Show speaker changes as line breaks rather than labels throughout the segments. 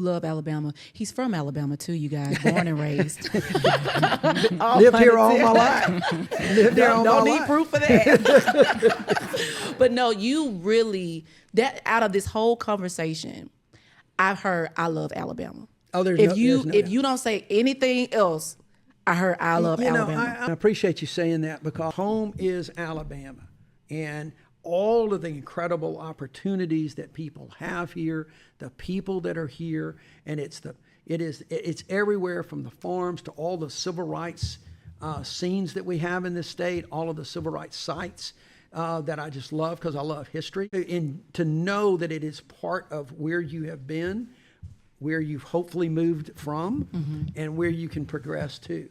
love Alabama. He's from Alabama too, you guys, born and raised.
Lived here all my life.
Don't need proof for that. But no, you really, that out of this whole conversation, I've heard I love Alabama.
Oh,
if you don't say anything else, I heard I love Alabama.
I appreciate you saying that, because home is Alabama, and all of the incredible opportunities that people have here, the people that are here, and it's everywhere from the farms to all the civil rights scenes that we have in this state, all of the civil rights sites that I just love because I love history. And to know that it is part of where you have been, where you've hopefully moved from, and where you can progress to.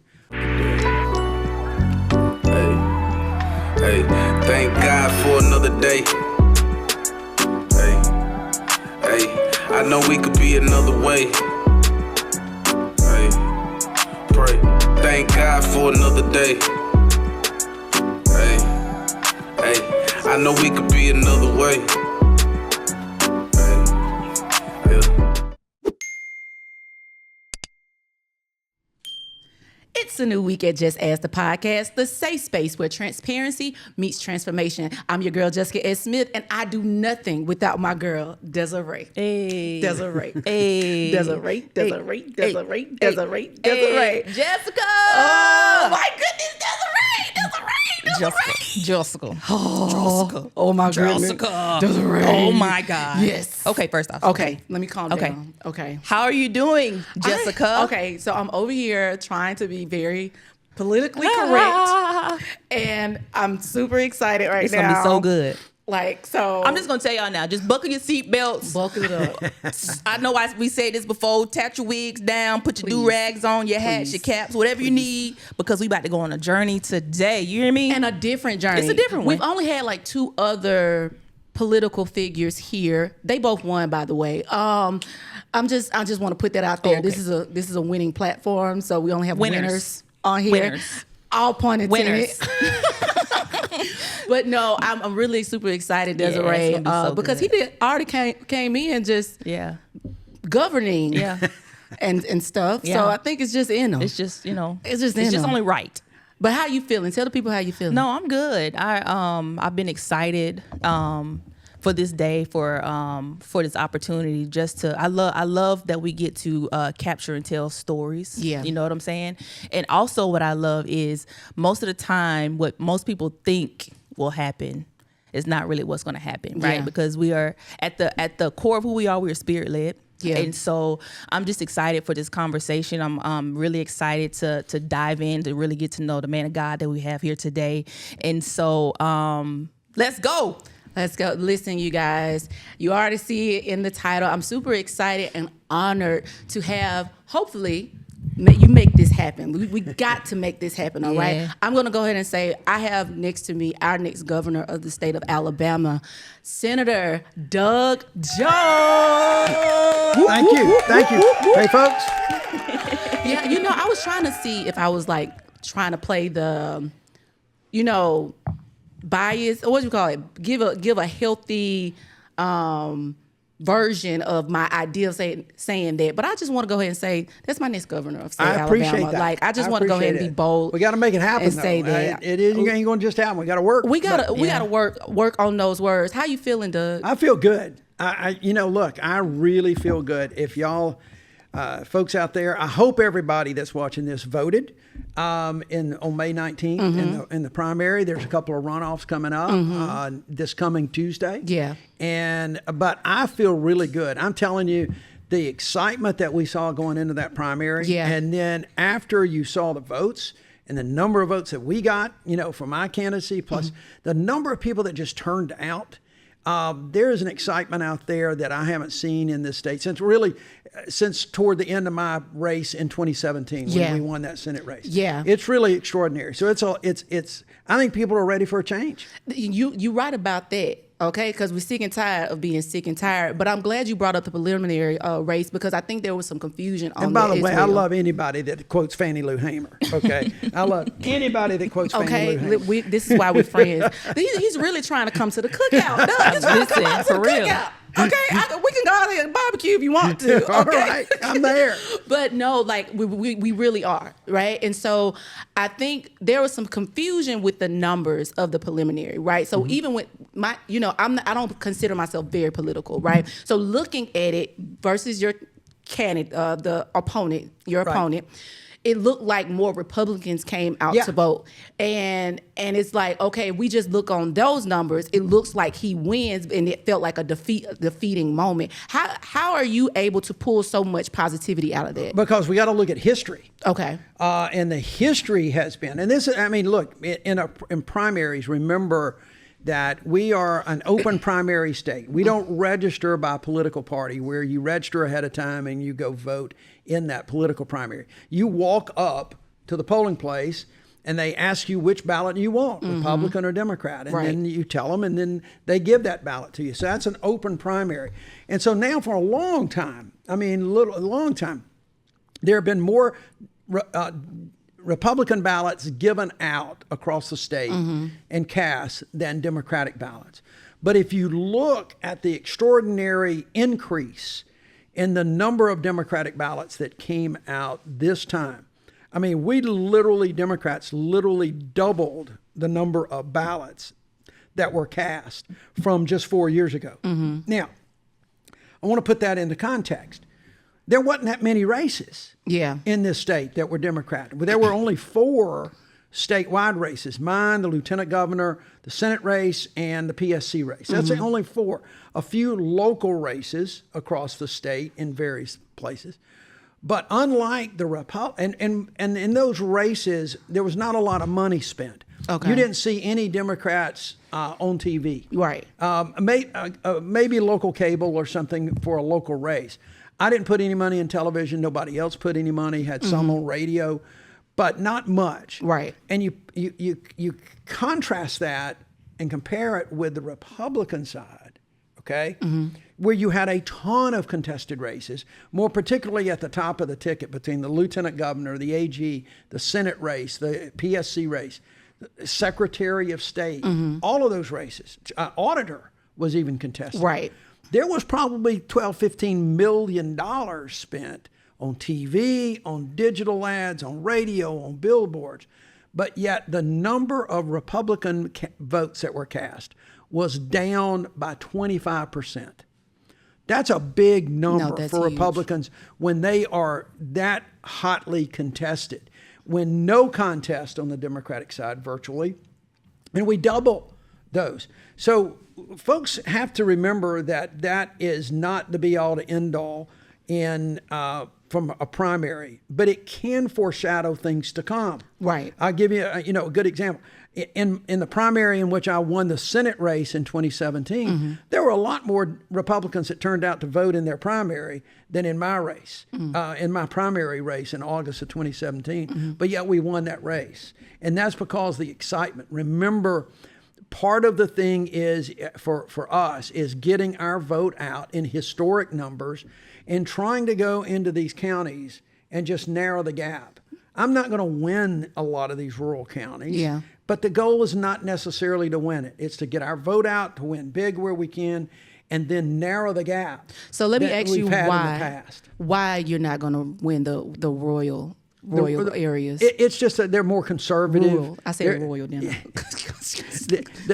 Hey, thank God for another day. Hey, I know we could be another way. Hey, pray. Thank God for another day. Hey, I know we could be another way.
It's a new week at Jess Ask the Podcast, the safe space where transparency meets transformation. I'm your girl, Jessica S. Smith, and I do nothing without my girl, Desiree.
Hey.
Desiree.
Hey.
Desiree.
Hey.
Desiree.
Hey. Jessica!
Oh, my goodness, Desiree.
Jessica.
Oh, my goodness.
Jessica.
Desiree.
Oh, my God.
Yes.
Okay, first off.
Okay, let me calm down. Okay.
How are you doing, Jessica?
Okay, so I'm over here trying to be very politically correct, and I'm super excited right
It's
now.
going to be so good.
Like, so
I'm just going to tell y'all now, just buckle your seatbelts.
buckle it up.
I know we said this before. Tat your wigs down, put your do-rags on, your hats, your caps, whatever you need, because we about to go on a journey today. You hear me?
And a different journey.
It's a different one.
We've only had like 2 other political figures here. They both won, by the way. I just want to put that out there.
Okay.
This is a winning platform, so we only have winners on here.
Winners.
All pointed
Winners.
But no, I'm really super excited, Desiree,
it's gonna be so
because
good.
he already came in just governing and stuff.
Yeah.
So I think it's just in him.
It's just,
It's just in him.
only right.
But how you feeling? Tell the people how you feeling.
No, I'm good. I've been excited for this day, for this opportunity. I love that we get to capture and tell stories.
Yeah.
You know what I'm saying? And also what I love is most of the time what most people think will happen is not really what's going to happen, right?
Yeah.
Because we are at the core of who we are, we are spirit led.
Yeah.
And so I'm just excited for this conversation. I'm really excited to dive in, to really get to know the man of God that we have here today. And so let's go.
Let's go. Listen, you guys, you already see it in the title. I'm super excited and honored to have, hopefully, you make this happen. We got to make this happen, all right? I'm going to go ahead and say I have next to me our next governor of the state of Alabama, Senator Doug Jones.
Thank you. Hey, folks.
Yeah, I was trying to see if I was like trying to play the, bias, or what do you call it? Give a healthy version of my idea of saying that. But I just want to go ahead and say that's my next governor of state of Alabama.
Appreciate that.
Like, I just want to go ahead and be bold.
We got to make it happen.
And say that
it ain't going to just happen. We got to work.
We got to work on those words. How you feeling, Doug?
I feel good. Look, I really feel good. If y'all folks out there, I hope everybody that's watching this voted on May 19th in the primary. There's a couple of runoffs coming up this coming Tuesday.
Yeah.
But I feel really good. I'm telling you, the excitement that we saw going into that primary, and then after you saw the votes and the number of votes that we got, for my candidacy, plus the number of people that just turned out. There is an excitement out there that I haven't seen in this state since toward the end of my race in 2017 when we won that Senate race. Yeah, it's really extraordinary. So it's. I think people are ready for a change.
You right about that. Okay, because we're sick and tired of being sick and tired. But I'm glad you brought up the preliminary race because I think there was some confusion on that.
And by the way, I love anybody that quotes Fannie Lou Hamer. Okay, I love anybody that quotes Fannie Lou Hamer.
This is why we're friends. He's really trying to come to the cookout. No, he's trying to come out to the cookout. We can go out there and barbecue if you want to. Okay?
All right, I'm there.
But no, like we really are, right? And so I think there was some confusion with the numbers of the preliminary, right? So even with I don't consider myself very political, right? So looking at it versus your candidate, your opponent, it looked like more Republicans came out to vote. And it's like, okay, we just look on those numbers, it looks like he wins, and it felt like a defeating moment. How are you able to pull so much positivity out of that?
Because we got to look at history.
Okay.
And the history has been, and this, I mean, look, in primaries, remember that we are an open primary state. We don't register by political party where you register ahead of time and you go vote in that political primary. You walk up to the polling place and they ask you which ballot you want, Republican or Democrat. And then you tell them, and then they give that ballot to you. So that's an open primary. And so now for a long time, there have been more Republican ballots given out across the state and cast than Democratic ballots. But if you look at the extraordinary increase in the number of Democratic ballots that came out this time, I mean, Democrats literally doubled the number of ballots that were cast from just 4 years ago. Now, I want to put that into context. There wasn't that many races in this state that were Democratic. There were only 4 statewide races: mine, the lieutenant governor, the Senate race, and the PSC race. That's the only 4. A few local races across the state in various places. But unlike the and in those races, there was not a lot of money spent. Okay. You didn't see any Democrats on TV.
Right.
Maybe local cable or something for a local race. I didn't put any money in television. Nobody else put any money. Had some on radio, but not much.
Right.
And you contrast that and compare it with the Republican side, okay, where you had a ton of contested races, more particularly at the top of the ticket between the lieutenant governor, the AG, the Senate race, the PSC race, the Secretary of State, all of those races. Auditor was even contested.
Right.
There was probably $12-15 million spent on TV, on digital ads, on radio, on billboards. But yet the number of Republican votes that were cast was down by 25%. That's a big number for Republicans when they are that hotly contested. When no contest on the Democratic side virtually, and we double those. So folks have to remember that is not the be-all to end-all from a primary, but it can foreshadow things to come.
Right.
I'll give you a good example. In the primary in which I won the Senate race in 2017, there were a lot more Republicans that turned out to vote in their primary than in my race, in my primary race in August of 2017. But yet we won that race. And that's because the excitement. Remember, part of the thing is for us is getting our vote out in historic numbers and trying to go into these counties and just narrow the gap. I'm not going to win a lot of these rural counties, but the goal is not necessarily to win it. It's to get our vote out, to win big where we can, and then narrow the gap.
So let me ask you why you're not going to win the royal areas.
It's just that they're more conservative.
Rural. I say royal now.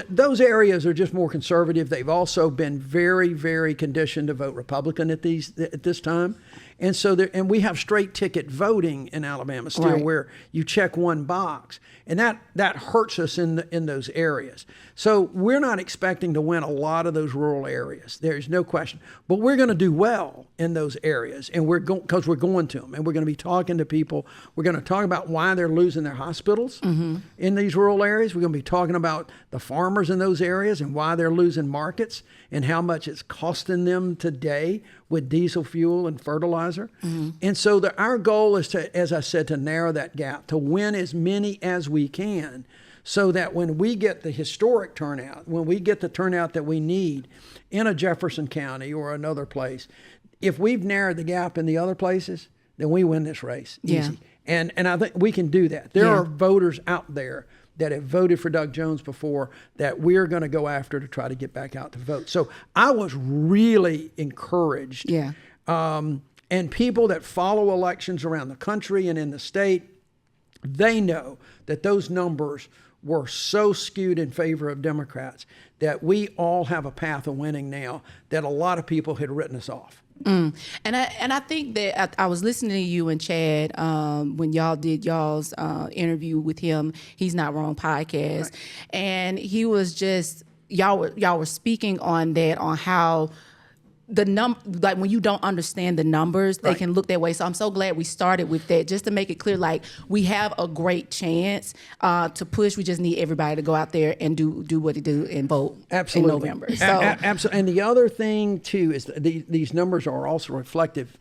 Those areas are just more conservative. They've also been very, very conditioned to vote Republican at this time. And so and we have straight ticket voting in Alabama still, where you check one box, and that hurts us in those areas. So we're not expecting to win a lot of those rural areas. There's no question, but we're going to do well in those areas, and because we're going to them, and we're going to be talking to people. We're going to talk about why they're losing their hospitals in these rural areas. We're going to be talking about the farmers in those areas and why they're losing markets and how much it's costing them today with diesel fuel and fertilizer. And so our goal is to, as I said, to narrow that gap, to win as many as we can, so that when we get the historic turnout, when we get the turnout that we need in a Jefferson County or another place, if we've narrowed the gap in the other places, then we win this race easy. And I think we can do that. There are voters out there that have voted for Doug Jones before that we're going to go after to try to get back out to vote. So I was really encouraged.
Yeah.
And people that follow elections around the country and in the state, they know that those numbers were so skewed in favor of Democrats that we all have a path of winning now that a lot of people had written us off.
And I think that I was listening to you and Chad when y'all did y'all's interview with him. He's Not Wrong podcast,
Right.
and he was just y'all were speaking on that, on how like when you don't understand the numbers, they
Right.
can look that way. So I'm so glad we started with that, just to make it clear, like we have a great chance to push. We just need everybody to go out there and do what they do and vote
Absolutely.
in November. So
Absolutely. And the other thing too is that these numbers are also reflective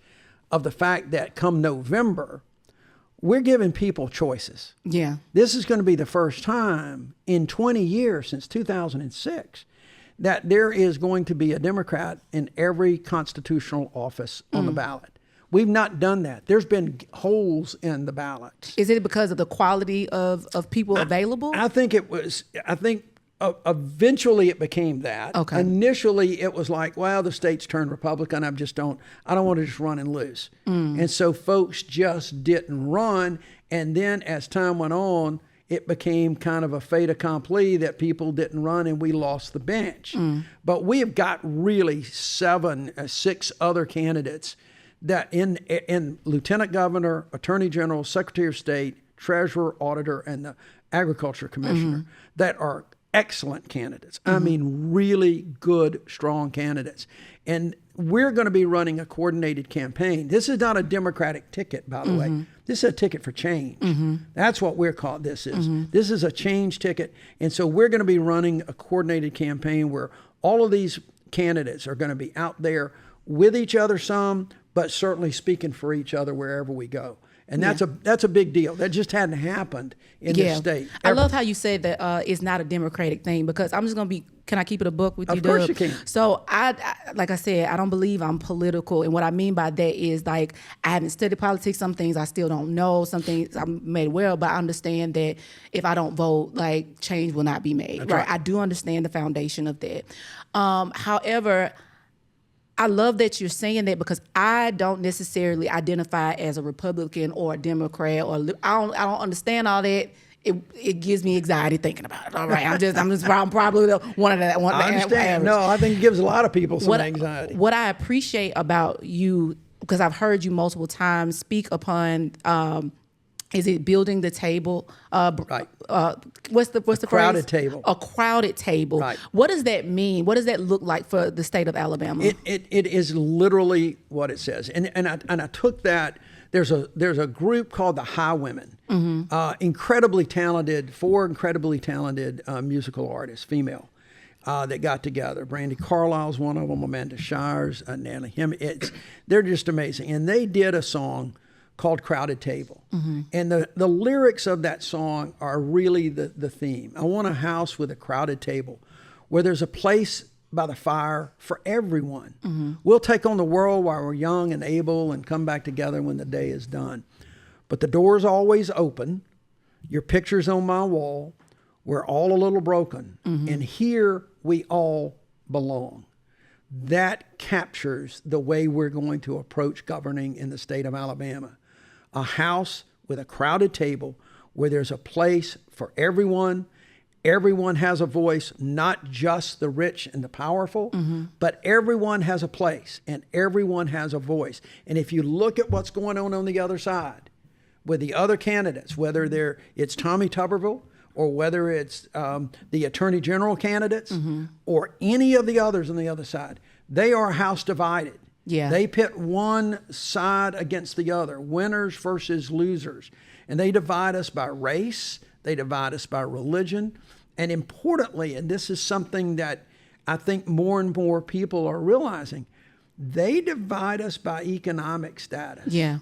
of the fact that come November, we're giving people choices.
yeah,
This is going to be the first time in 20 years since 2006 that there is going to be a Democrat in every constitutional office on the ballot. We've not done that. There's been holes in the ballots.
is it because of the quality of people available?
I think eventually it became that.
Okay.
Initially it was like, well, the state's turned Republican. I don't want to just run and lose. And so folks just didn't run. And then as time went on, it became kind of a fait accompli that people didn't run and we lost the bench. But we have got really 6 other candidates that in Lieutenant Governor, Attorney General, Secretary of State, Treasurer, Auditor, and the Agriculture Commissioner that are excellent candidates. I mean, really good, strong candidates. And we're going to be running a coordinated campaign. This is not a Democratic ticket, by the way. This is a ticket for change. That's what we're called. This is a change ticket. And so we're going to be running a coordinated campaign where all of these candidates are going to be out there with each other some, but certainly speaking for each other wherever we go. And that's a big deal. That just hadn't happened in this state.
I love how you said that it's not a Democratic thing, because I'm just going to be, can I keep it a book with you,
Of course
Doug?
you can.
So I, like I said, I don't believe I'm political. And what I mean by that is, like, I haven't studied politics. Some things I still don't know. Some things I'm made aware of, but I understand that if I don't vote, like, change will not be made.
That's
right?
right.
I do understand the foundation of that. However, I love that you're saying that, because I don't necessarily identify as a Republican or a Democrat, or I don't understand all that. It gives me anxiety thinking about it. All right, I'm probably one of the
I understand. No, I think it gives a lot of people some anxiety.
What I appreciate about you, because I've heard you multiple times speak upon, is it building the table?
Right.
What's the
crowded
phrase?
table.
A crowded table.
Right.
What does that mean? What does that look like for the state of Alabama?
It is literally what it says. And I took that. There's a group called the Highwomen. Incredibly talented, 4 incredibly talented musical artists, female, that got together. Brandy Carlisle's one of them, Amanda Shires, Natalie Hemming. They're just amazing. And they did a song called Crowded Table. And the lyrics of that song are really the theme. I want a house with a crowded table where there's a place by the fire for everyone. We'll take on the world while we're young and able and come back together when the day is done. But the door's always open. Your picture's on my wall. We're all a little broken. And here we all belong. That captures the way we're going to approach governing in the state of Alabama. A house with a crowded table where there's a place for everyone. Everyone has a voice, not just the rich and the powerful, but everyone has a place and everyone has a voice. And if you look at what's going on the other side with the other candidates, whether it's Tommy Tuberville or whether it's the Attorney General candidates or any of the others on the other side, they are house divided.
Yeah.
They pit one side against the other, winners versus losers. And they divide us by race, they divide us by religion, and importantly, and this is something that I think more and more people are realizing, they divide us by economic status.
Yeah.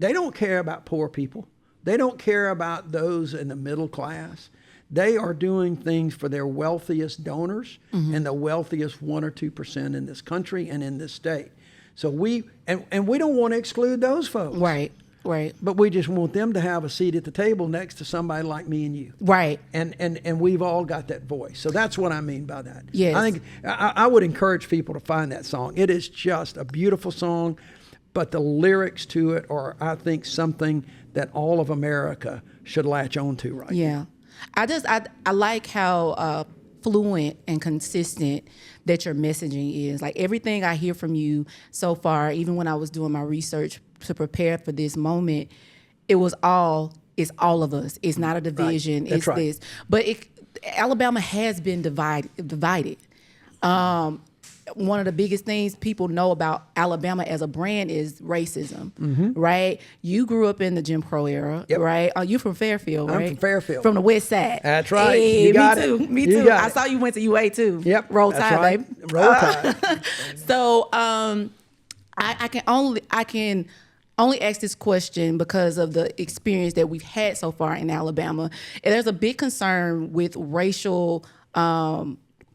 They don't care about poor people. They don't care about those in the middle class. They are doing things for their wealthiest donors and the wealthiest 1 or 2% in this country and in this state. So we don't want to exclude those folks.
Right. Right.
But we just want them to have a seat at the table next to somebody like me and you.
Right.
And we've all got that voice. So that's what I mean by that.
Yes.
I think I would encourage people to find that song. It is just a beautiful song, but the lyrics to it are, I think, something that all of America should latch on to right now.
Yeah. I like how fluent and consistent that your messaging is. Like everything I hear from you so far, even when I was doing my research to prepare for this moment, it's all of us. It's not a division.
Right. That's right.
This. But Alabama has been divided. One of the biggest things people know about Alabama as a brand is racism, right? You grew up in the Jim Crow era, right? Oh, you from Fairfield, right?
I'm from Fairfield.
From the West Side.
That's right.
Hey,
You got
me
it.
too. Me
You
too.
got
I
it.
saw you went to UA too.
Yep.
Roll
That's
Tide,
right.
baby.
Roll Tide.
So I can only ask this question because of the experience that we've had so far in Alabama. And there's a big concern with racial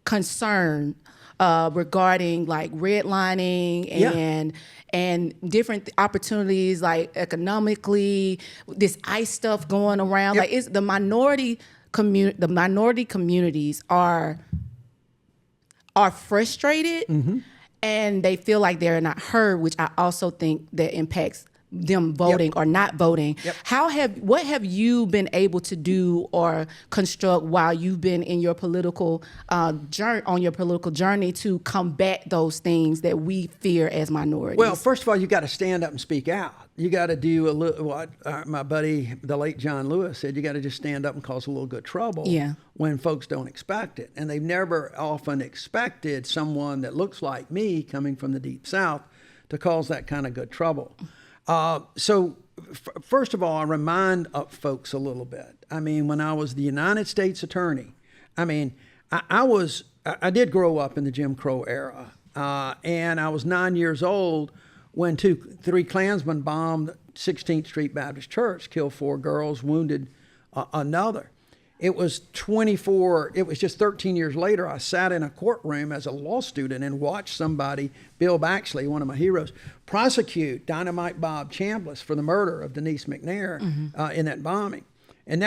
concern regarding like redlining and different opportunities, like economically, this ICE stuff going around. Like it's the minority communities are frustrated and they feel like they're not heard, which I also think that impacts them voting or not voting. What have you been able to do or construct while you've been in your political journey to combat those things that we fear as minorities?
Well, first of all, you got to stand up and speak out. You got to do what my buddy, the late John Lewis, said. You got to just stand up and cause a little good trouble when folks don't expect it. And they've never often expected someone that looks like me coming from the Deep South to cause that kind of good trouble. So first of all, I remind folks a little bit. I mean, when I was the United States Attorney, I mean, I did grow up in the Jim Crow era, and I was 9 years old when three Klansmen bombed 16th Street Baptist Church, killed 4 girls, wounded another. It was just 13 years later, I sat in a courtroom as a law student and watched somebody, Bill Baxley, one of my heroes, prosecute Dynamite Bob Chambliss for the murder of Denise McNair in that bombing. And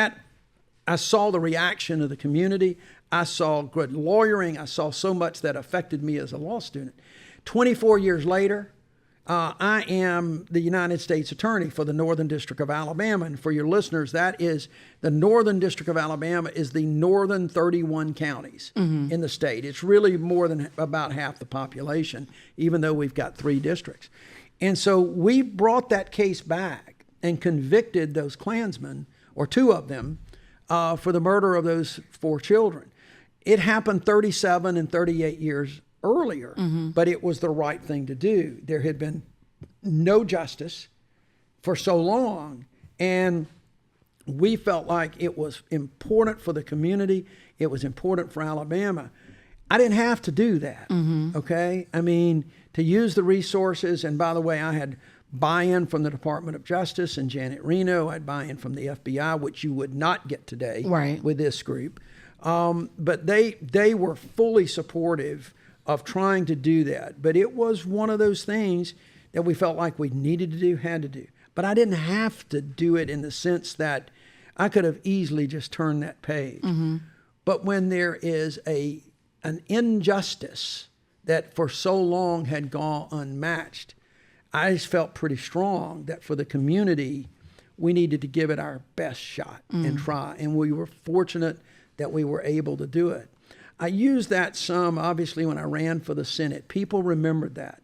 I saw the reaction of the community. I saw good lawyering. I saw so much that affected me as a law student. 24 years later, I am the United States Attorney for the Northern District of Alabama. And for your listeners, that is the Northern District of Alabama is the northern 31 counties in the state. It's really more than about half the population, even though we've got 3 districts. And so we brought that case back and convicted those Klansmen, or 2 of them, for the murder of those 4 children. It happened 37 and 38 years earlier, but it was the right thing to do. There had been no justice for so long, and we felt like it was important for the community. It was important for Alabama. I didn't have to do that, okay? I mean, to use the resources, and by the way, I had buy-in from the Department of Justice and Janet Reno. I had buy-in from the FBI, which you would not get today with this group. But they were fully supportive of trying to do that. But it was one of those things that we felt like we needed to do, had to do. But I didn't have to do it in the sense that I could have easily just turned that page. But when there is an injustice that for so long had gone unmatched, I just felt pretty strong that for the community, we needed to give it our best shot and try. And we were fortunate that we were able to do it. I used that some, obviously, when I ran for the Senate. People remembered that.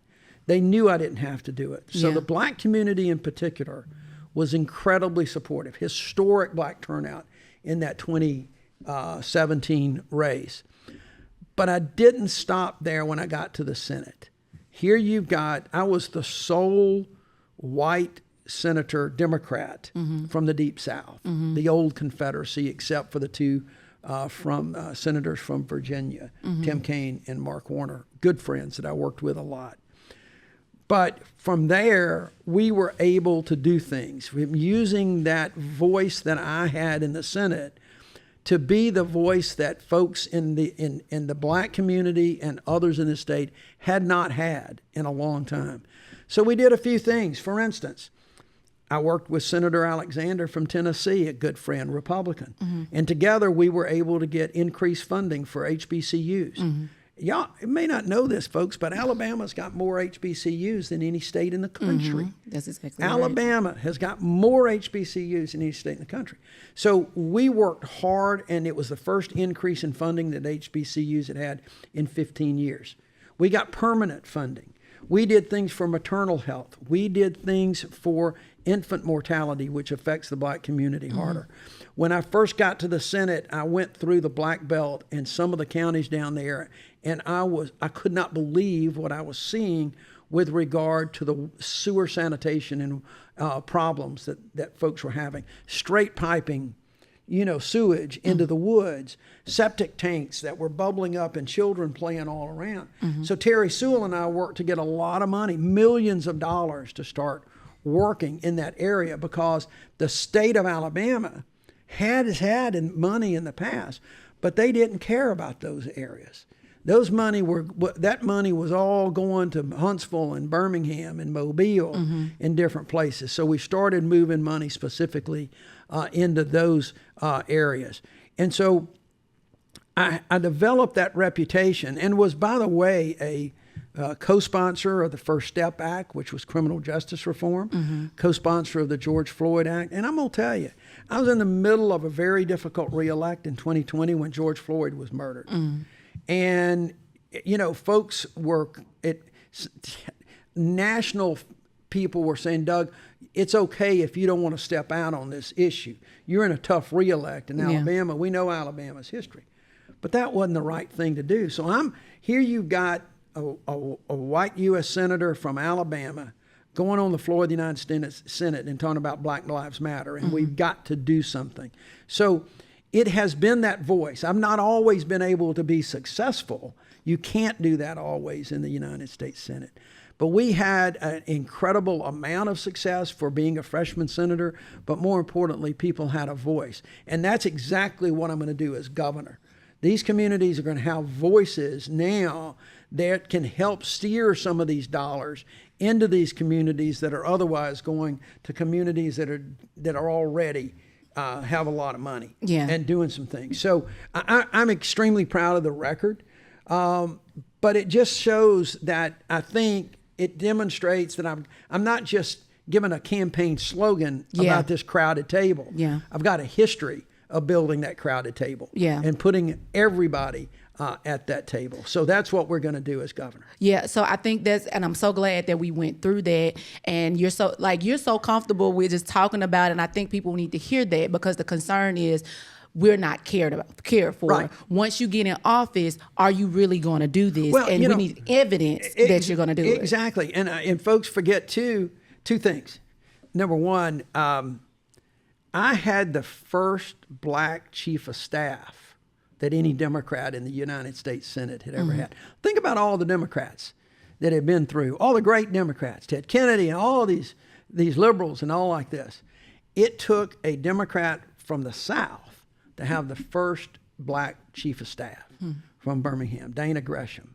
They knew I didn't have to do it. So the black community in particular was incredibly supportive. Historic black turnout in that 2017 race. But I didn't stop there when I got to the Senate. Here I was the sole white senator, Democrat, from the Deep South, the old Confederacy, except for the 2 senators from Virginia, Tim Kaine and Mark Warner, good friends that I worked with a lot. But from there, we were able to do things. Using that voice that I had in the Senate to be the voice that folks in the black community and others in the state had not had in a long time. So we did a few things. For instance, I worked with Senator Alexander from Tennessee, a good friend, Republican. And together we were able to get increased funding for HBCUs. Y'all may not know this, folks, but Alabama's got more HBCUs than any state in the country.
That's exactly right.
Alabama has got more HBCUs than any state in the country. So we worked hard, and it was the first increase in funding that HBCUs had in 15 years. We got permanent funding. We did things for maternal health. We did things for infant mortality, which affects the black community harder. When I first got to the Senate, I went through the Black Belt and some of the counties down there, and I could not believe what I was seeing with regard to the sewer sanitation and problems that folks were having. Straight piping, sewage into the woods, septic tanks that were bubbling up and children playing all around. So Terry Sewell and I worked to get a lot of money, millions of dollars, to start working in that area, because the state of Alabama has had money in the past, but they didn't care about those areas. That money was all going to Huntsville and Birmingham and Mobile and different places. So we started moving money specifically into those areas. And so I developed that reputation, and was, by the way, a co-sponsor of the First Step Act, which was criminal justice reform, co-sponsor of the George Floyd Act. And I'm going to tell you, I was in the middle of a very difficult re-elect in 2020 when George Floyd was murdered. And, folks national people were saying, Doug, it's okay if you don't want to step out on this issue. You're in a tough re-elect in Alabama. We know Alabama's history. But that wasn't the right thing to do. So here you've got a white U.S. senator from Alabama going on the floor of the United States Senate and talking about Black Lives Matter, and we've got to do something. So it has been that voice. I've not always been able to be successful. You can't do that always in the United States Senate. But we had an incredible amount of success for being a freshman senator, but more importantly, people had a voice. And that's exactly what I'm going to do as governor. These communities are going to have voices now that can help steer some of these dollars into these communities that are otherwise going to communities that are already have a lot of money and doing some things. So I'm extremely proud of the record, but it just shows that I think it demonstrates that I'm not just giving a campaign slogan about this crowded table. I've got a history of building that crowded table and putting everybody at that table. So that's what we're going to do as governor.
So I think and I'm so glad that we went through that, and you're so comfortable with just talking about it, and I think people need to hear that, because the concern is we're not cared for. Right. Once you get in office, are you really going to do this? Well, and we need evidence that you're going to do it.
Exactly. And folks forget two things. Number one, I had the first black chief of staff that any Democrat in the United States Senate had ever had. Think about all the Democrats that have been through, all the great Democrats, Ted Kennedy and all these liberals and all like this. It took a Democrat from the South to have the first black chief of staff from Birmingham, Dana Gresham.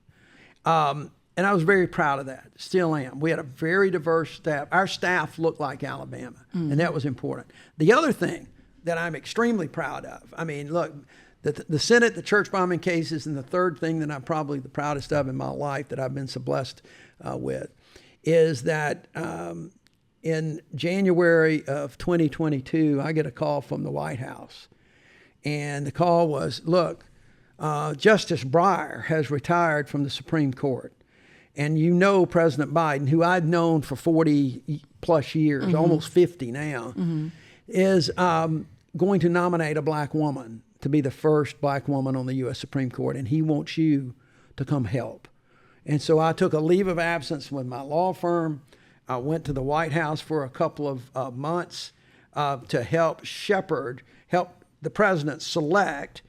And I was very proud of that, still am. We had a very diverse staff. Our staff looked like Alabama, and that was important. The other thing that I'm extremely proud of, look, the Senate, the church bombing cases, and the third thing that I'm probably the proudest of in my life that I've been so blessed with is that in January of 2022, I get a call from the White House. And the call was, look, Justice Breyer has retired from the Supreme Court. And President Biden, who I'd known for 40 plus years, almost 50 now, is going to nominate a black woman to be the first black woman on the U.S. Supreme Court, and he wants you to come help. And so I took a leave of absence with my law firm. I went to the White House for a couple of months to help the president select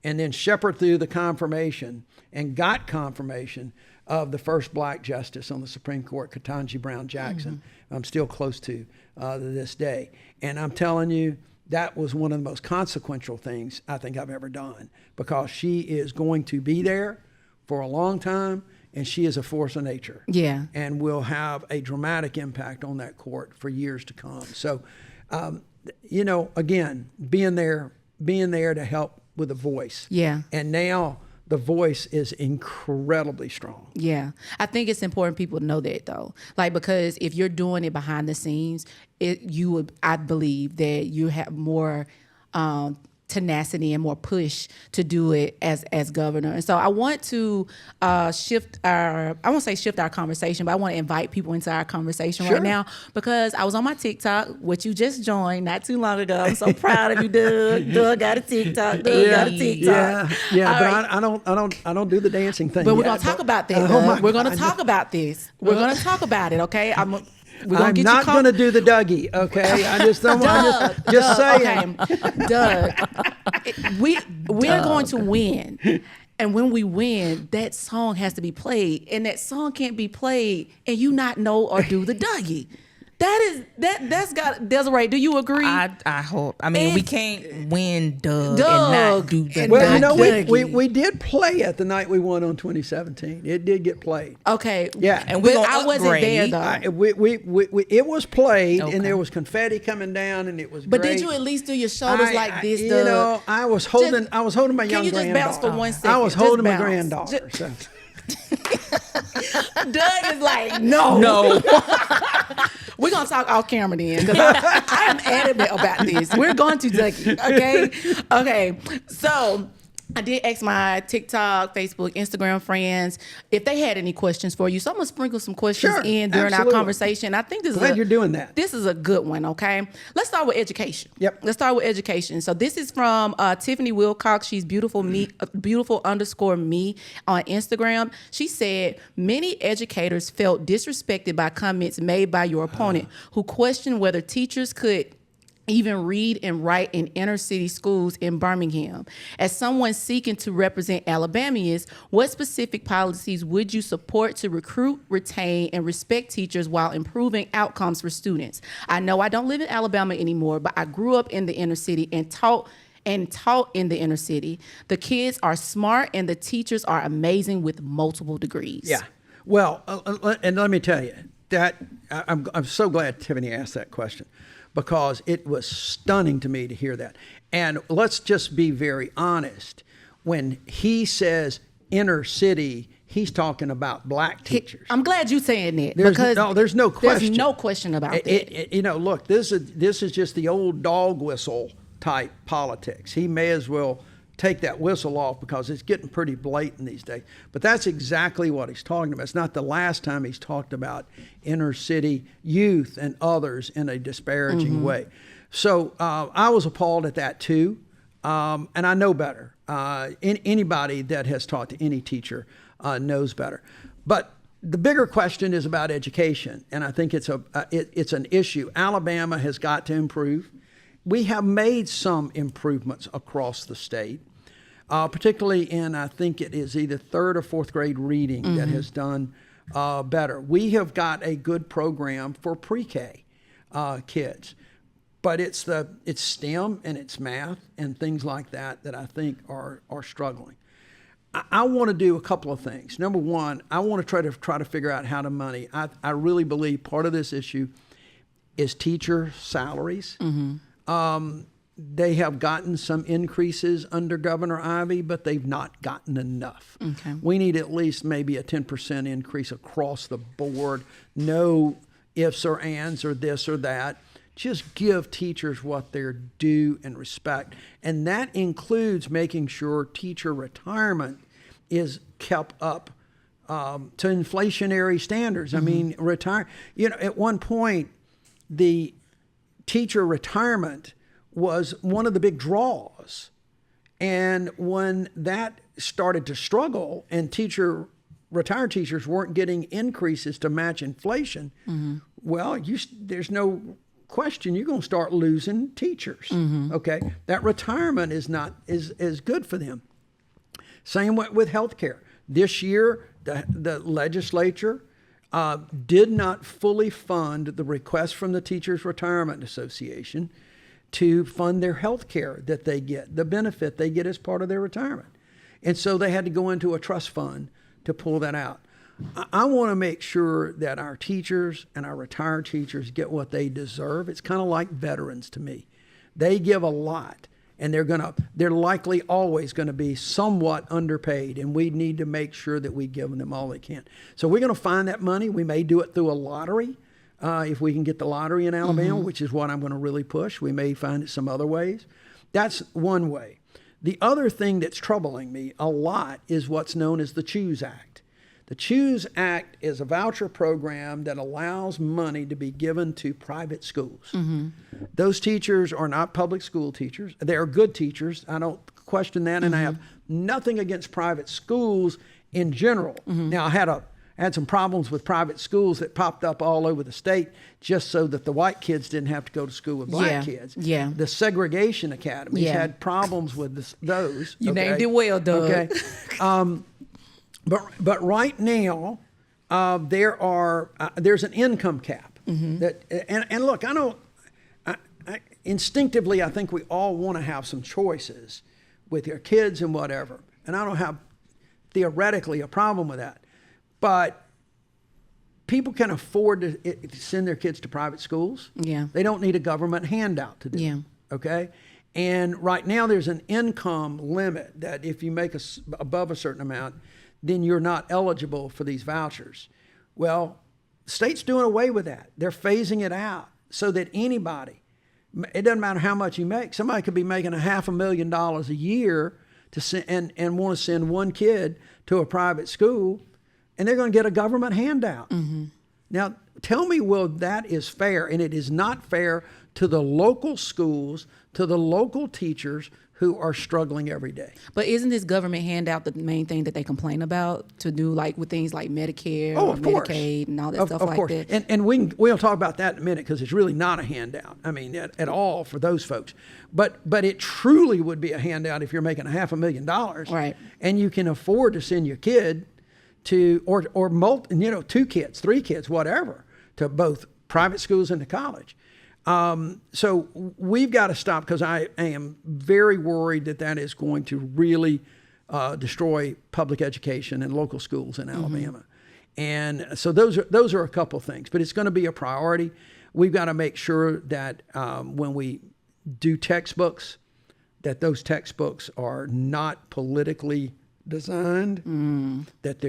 and then shepherd through the confirmation, and got confirmation of the first black justice on the Supreme Court, Ketanji Brown Jackson. I'm still close to this day. And I'm telling you, that was one of the most consequential things I think I've ever done, because she is going to be there for a long time, and she is a force of nature.
Yeah.
And will have a dramatic impact on that court for years to come. So, again, being there to help with a voice.
Yeah.
And now the voice is incredibly strong.
Yeah. I think it's important people to know that, though. Like, because if you're doing it behind the scenes, I believe that you have more tenacity and more push to do it as governor. And so I want to shift our conversation, but I want to invite people into our conversation right now, because I was on my TikTok, which you just joined not too long ago. I'm so proud of you, Doug. Doug got a TikTok. Got a TikTok.
Yeah. But I don't do the dancing thing.
But we're gonna talk about that. We're gonna talk about this. We're gonna talk about it. Okay. I'm not
going to do the Dougie, okay? I just don't want to just saying.
Okay. Doug, we're going to win. And when we win, that song has to be played. And that song can't be played and you not know or do the Dougie. That's got Desiree. Do you agree?
I hope. I mean, we can't win Doug and not do the
Well, we did play it the night we won on 2017. It did get played.
Okay.
Yeah.
And
I wasn't there though.
It was played, and there was confetti coming down, and it was
But
great.
Did you at least do your shoulders like this, Doug?
I was holding my young granddaughter.
Can you just bounce for 1 second?
I was holding my granddaughter. So.
Doug is like, no. We're going to talk off camera then, because I am adamant about this. We're going to Dougie, okay? So I did ask my TikTok, Facebook, Instagram friends if they had any questions for you. So I'm going to sprinkle some questions in during our conversation. I think
you're doing that.
This is a good one, okay? Let's start with education.
Yep.
Let's start with education. So this is from Tiffany Wilcox. She's beautiful _me on Instagram. She said, many educators felt disrespected by comments made by your opponent who questioned whether teachers could even read and write in inner city schools in Birmingham. As someone seeking to represent Alabamians, what specific policies would you support to recruit, retain, and respect teachers while improving outcomes for students? I know I don't live in Alabama anymore, but I grew up in the inner city and taught in the inner city. The kids are smart and the teachers are amazing with multiple degrees.
Yeah. Well, and let me tell you that I'm so glad Tiffany asked that question, because it was stunning to me to hear that. And let's just be very honest. When he says inner city, he's talking about black teachers.
I'm glad you're saying that.
There's no question.
There's no question about that.
Look, this is just the old dog whistle type politics. He may as well take that whistle off because it's getting pretty blatant these days. But that's exactly what he's talking about. It's not the last time he's talked about inner city youth and others in a disparaging way. So I was appalled at that too. And I know better. Anybody that has talked to any teacher knows better. But the bigger question is about education. And I think it's an issue. Alabama has got to improve. We have made some improvements across the state, particularly in, I think it is either 3rd or 4th grade reading that has done better. We have got a good program for pre-K kids, but it's STEM and it's math and things like that I think are struggling. I want to do a couple of things. Number one, I want to try to figure out how to money. I really believe part of this issue is teacher salaries. They have gotten some increases under Governor Ivey, but they've not gotten enough. Okay. We need at least maybe a 10% increase across the board. No ifs or ands or this or that. Just give teachers what they're due and respect. And that includes making sure teacher retirement is kept up to inflationary standards. I mean, at one point, the teacher retirement was one of the big draws. And when that started to struggle and retired teachers weren't getting increases to match inflation, well, there's no question you're going to start losing teachers. Okay? That retirement is not as good for them. Same with health care. This year, the legislature did not fully fund the request from the Teachers Retirement Association to fund their health care that they get, the benefit they get as part of their retirement. And so they had to go into a trust fund to pull that out. I want to make sure that our teachers and our retired teachers get what they deserve. It's kind of like veterans to me. They give a lot, and they're likely always going to be somewhat underpaid, and we need to make sure that we give them all they can. So we're going to find that money. We may do it through a lottery. If we can get the lottery in Alabama, which is what I'm going to really push. We may find it some other ways. That's one way. The other thing that's troubling me a lot is what's known as the CHOOSE Act. The CHOOSE Act is a voucher program that allows money to be given to private schools. Those teachers are not public school teachers. They are good teachers. I don't question that, and I have nothing against private schools in general. Now, I had some problems with private schools that popped up all over the state just so that the white kids didn't have to go to school with black kids.
Yeah.
The segregation academies had problems with those.
You named it well, Doug.
Okay. But right now, there's an income cap. That and look, instinctively, I think we all want to have some choices with your kids and whatever. And I don't have theoretically a problem with that. But people can afford to send their kids to private schools.
Yeah.
They don't need a government handout to do it. Okay? And right now there's an income limit that if you make above a certain amount, then you're not eligible for these vouchers. Well, the state's doing away with that. They're phasing it out so that anybody, it doesn't matter how much you make, somebody could be making $500,000 a year to send, and want to send one kid to a private school, and they're going to get a government handout. Now, tell me, well, that is fair, and it is not fair to the local schools, to the local teachers who are struggling every day.
But isn't this government handout the main thing that they complain about to do, like with things like Medicare
Oh,
or
of course.
Medicaid and all that stuff
Of
like
course.
that?
And we'll talk about that in a minute because it's really not a handout. I mean, at all for those folks. But it truly would be a handout if you're making $500,000,
Right.
And you can afford to send your kid to or 2 kids, 3 kids, whatever, to both private schools and to college. So we've got to stop because I am very worried that is going to really destroy public education and local schools in Alabama. And so those are a couple things, but it's going to be a priority. We've got to make sure that when we do textbooks, that those textbooks are not politically designed, that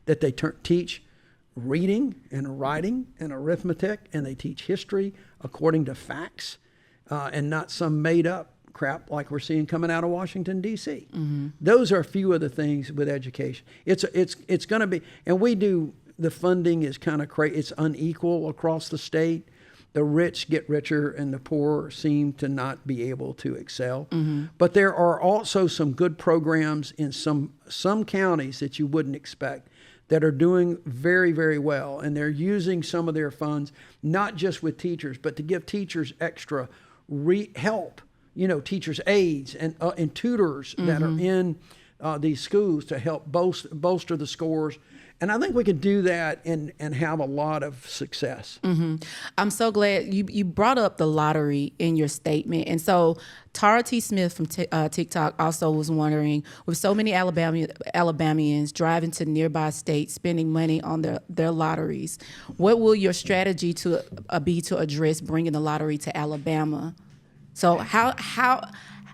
they teach reading and writing and arithmetic, and they teach history according to facts, and not some made up crap like we're seeing coming out of Washington, D.C. Those are a few of the things with education. It's going to be, and the funding is kind of crazy. It's unequal across the state. The rich get richer and the poor seem to not be able to excel. But there are also some good programs in some counties that you wouldn't expect that are doing very, very well. And they're using some of their funds, not just with teachers, but to give teachers extra help, teachers' aides and tutors that are in these schools to help bolster the scores. And I think we can do that and have a lot of success.
I'm so glad you brought up the lottery in your statement. And so Tara T. Smith from TikTok also was wondering, with so many Alabamians driving to nearby states, spending money on their lotteries, what will your strategy be to address bringing the lottery to Alabama? So how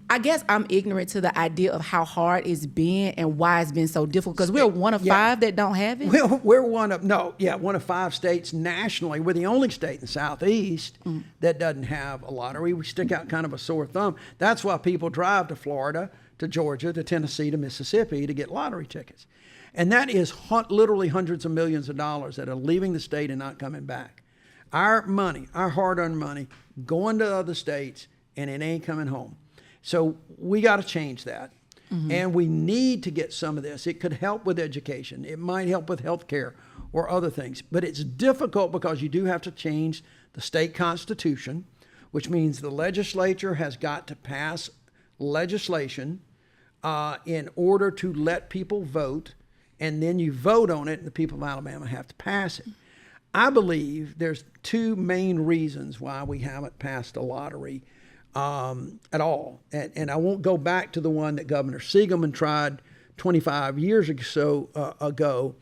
I guess I'm ignorant to the idea of how hard it's been and why it's been so difficult, because we're one of 5 that don't have it.
We're one of 5 states nationally. We're the only state in the Southeast that doesn't have a lottery. We stick out kind of a sore thumb. That's why people drive to Florida, to Georgia, to Tennessee, to Mississippi to get lottery tickets. And that is literally hundreds of millions of dollars that are leaving the state and not coming back. Our money, our hard-earned money, going to other states, and it ain't coming home. So we got to change that. And we need to get some of this. It could help with education. It might help with health care or other things. But it's difficult because you do have to change the state constitution, which means the legislature has got to pass legislation in order to let people vote. And then you vote on it, and the people of Alabama have to pass it. I believe there's 2 main reasons why we haven't passed a lottery at all. And I won't go back to the one that Governor Siegelman tried 25 years or so ago.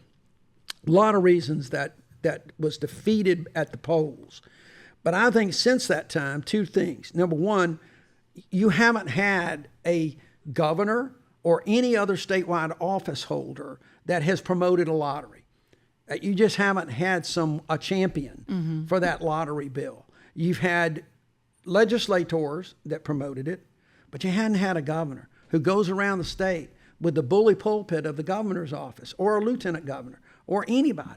A lot of reasons that was defeated at the polls. But I think since that time, two things. Number one, you haven't had a governor or any other statewide office holder that has promoted a lottery. You just haven't had a champion for that lottery bill. You've had legislators that promoted it, but you hadn't had a governor who goes around the state with the bully pulpit of the governor's office or a lieutenant governor or anybody.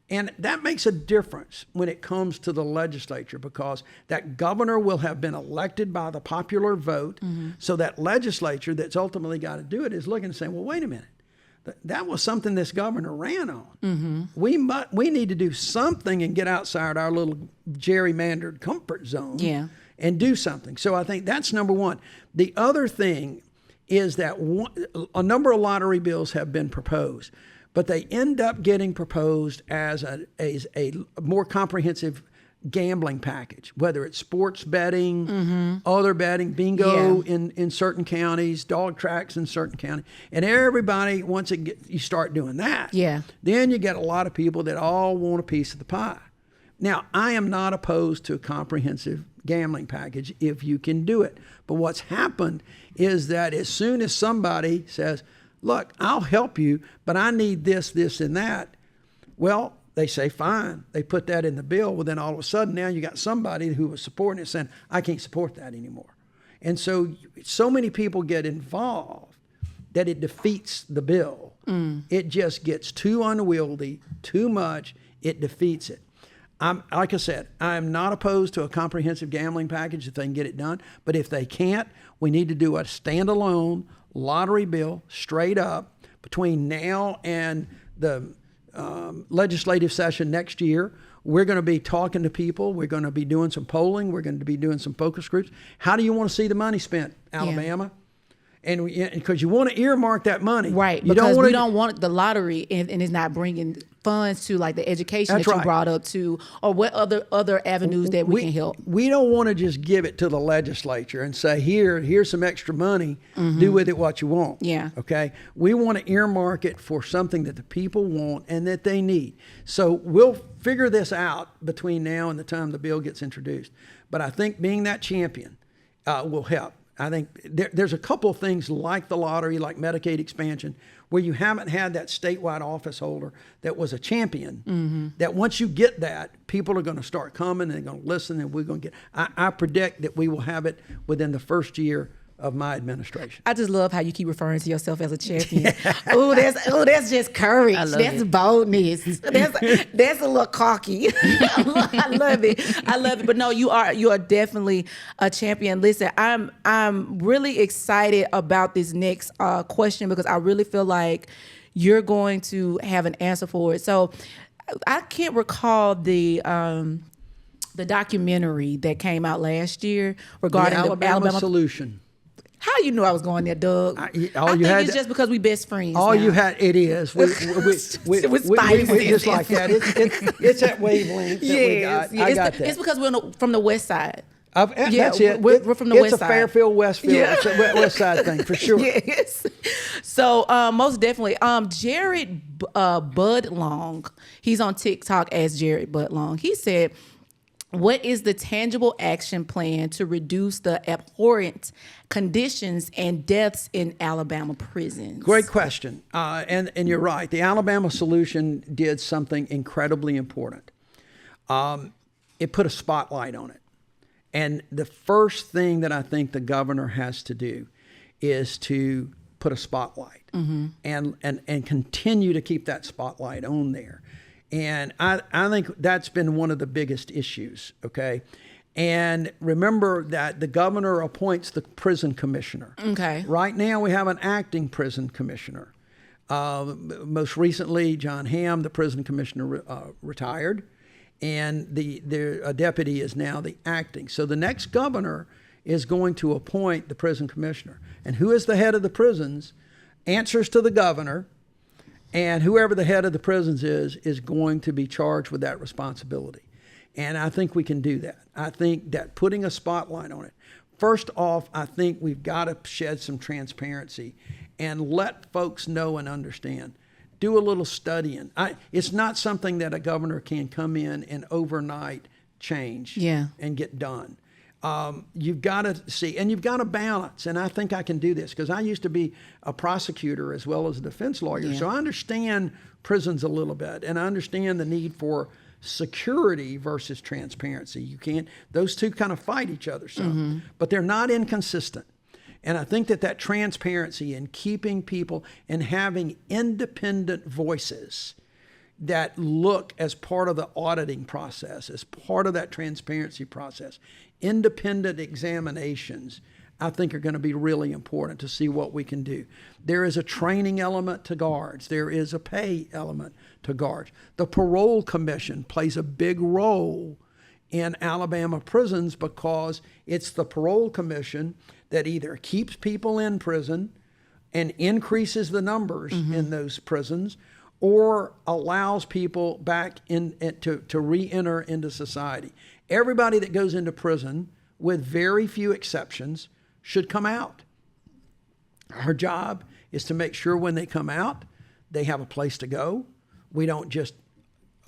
And that makes a difference when it comes to the legislature, because that governor will have been elected by the popular vote. So that legislature that's ultimately got to do it is looking and saying, well, wait a minute. That was something this governor ran on. We need to do something and get outside our little gerrymandered comfort zone and do something. So I think that's number one. The other thing is that a number of lottery bills have been proposed, but they end up getting proposed as a more comprehensive gambling package, whether it's sports betting, other betting, bingo in certain counties, dog tracks in certain counties. And everybody, once you start doing that, then you get a lot of people that all want a piece of the pie. Now, I am not opposed to a comprehensive gambling package if you can do it. But what's happened is that as soon as somebody says, look, I'll help you, but I need this, this, and that, well, they say, fine. They put that in the bill. Well, then all of a sudden now you got somebody who was supporting it saying, I can't support that anymore. And so many people get involved that it defeats the bill. It just gets too unwieldy, too much. It defeats it. Like I said, I'm not opposed to a comprehensive gambling package if they can get it done. But if they can't, we need to do a standalone lottery bill straight up between now and the legislative session next year. We're going to be talking to people. We're going to be doing some polling. We're going to be doing some focus groups. How do you want to see the money spent, Alabama? And because you want to earmark that money.
Right, because we don't want the lottery and it's not bringing funds to like the education that you brought up to, or what other avenues that we can help.
We don't want to just give it to the legislature and say, here's some extra money, do with it what you want. Okay? We want to earmark it for something that the people want and that they need. So we'll figure this out between now and the time the bill gets introduced. But I think being that champion will help. I think there's a couple of things like the lottery, like Medicaid expansion, where you haven't had that statewide office holder that was a champion, that once you get that, people are going to start coming and they're going to listen, and we're going to get, I predict that we will have it within the first year of my administration.
I just love how you keep referring to yourself as a champion. That's just courage. That's boldness. That's a little cocky. I love it. But no, you are definitely a champion. Listen, I'm really excited about this next question, because I really feel like you're going to have an answer for it. So I can't recall the documentary that came out last year regarding the Alabama
solution.
How you knew I was going there, Doug? I think it's just because we best friends.
It is. We just like that. It's that wavelength that we got. I got that.
It's because we're from the west side.
That's it.
We're from the west side.
It's a Fairfield, Westfield. It's a west side thing for sure.
Yes. So most definitely, Jared Budlong, he's on TikTok as Jared Budlong. He said, what is the tangible action plan to reduce the abhorrent conditions and deaths in Alabama prisons?
Great question. And you're right. The Alabama solution did something incredibly important. It put a spotlight on it. And the first thing that I think the governor has to do is to put a spotlight and continue to keep that spotlight on there. And I think that's been one of the biggest issues, okay? And remember that the governor appoints the prison commissioner.
Okay.
Right now we have an acting prison commissioner. Most recently, John Hamm, the prison commissioner, retired, and the deputy is now the acting. So the next governor is going to appoint the prison commissioner. And who is the head of the prisons answers to the governor, and whoever the head of the prisons is going to be charged with that responsibility. And I think we can do that. I think that putting a spotlight on it, first off, I think we've got to shed some transparency and let folks know and understand do a little studying. It's not something that a governor can come in and overnight change and get done. You've got to see, and you've got to balance. And I think I can do this because I used to be a prosecutor as well as a defense lawyer. So I understand prisons a little bit, and I understand the need for security versus transparency. You can't; those two kind of fight each other some, but they're not inconsistent. And I think that transparency and keeping people and having independent voices that look as part of the auditing process, as part of that transparency process, independent examinations, I think are going to be really important to see what we can do. There is a training element to guards. There is a pay element to guards. The parole commission plays a big role in Alabama prisons because it's the parole commission that either keeps people in prison and increases the numbers in those prisons, or allows people back to re-enter into society. Everybody that goes into prison, with very few exceptions, should come out. Our job is to make sure when they come out, they have a place to go. We don't just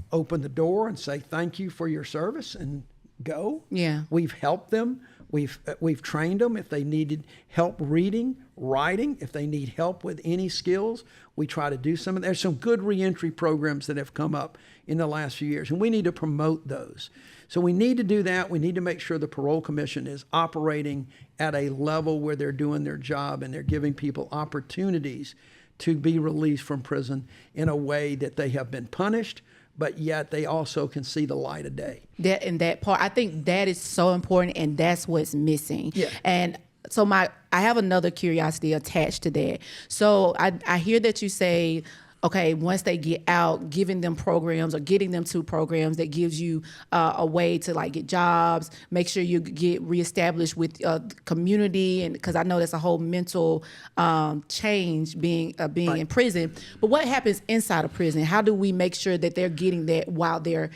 open the door and say, thank you for your service and go.
Yeah.
We've helped them. We've trained them. If they needed help reading, writing, if they need help with any skills, we try to do some of that. There's some good reentry programs that have come up in the last few years, and we need to promote those. So we need to do that. We need to make sure the parole commission is operating at a level where they're doing their job and they're giving people opportunities to be released from prison in a way that they have been punished, but yet they also can see the light of day.
That part, I think that is so important, and that's what's missing.
Yeah.
And so I have another curiosity attached to that. So I hear that you say, okay, once they get out, giving them programs or getting them to programs that gives you a way to like get jobs, make sure you get reestablished with community, and because I know that's a whole mental change being in prison. But what happens inside of prison? How do we make sure that they're getting that while they're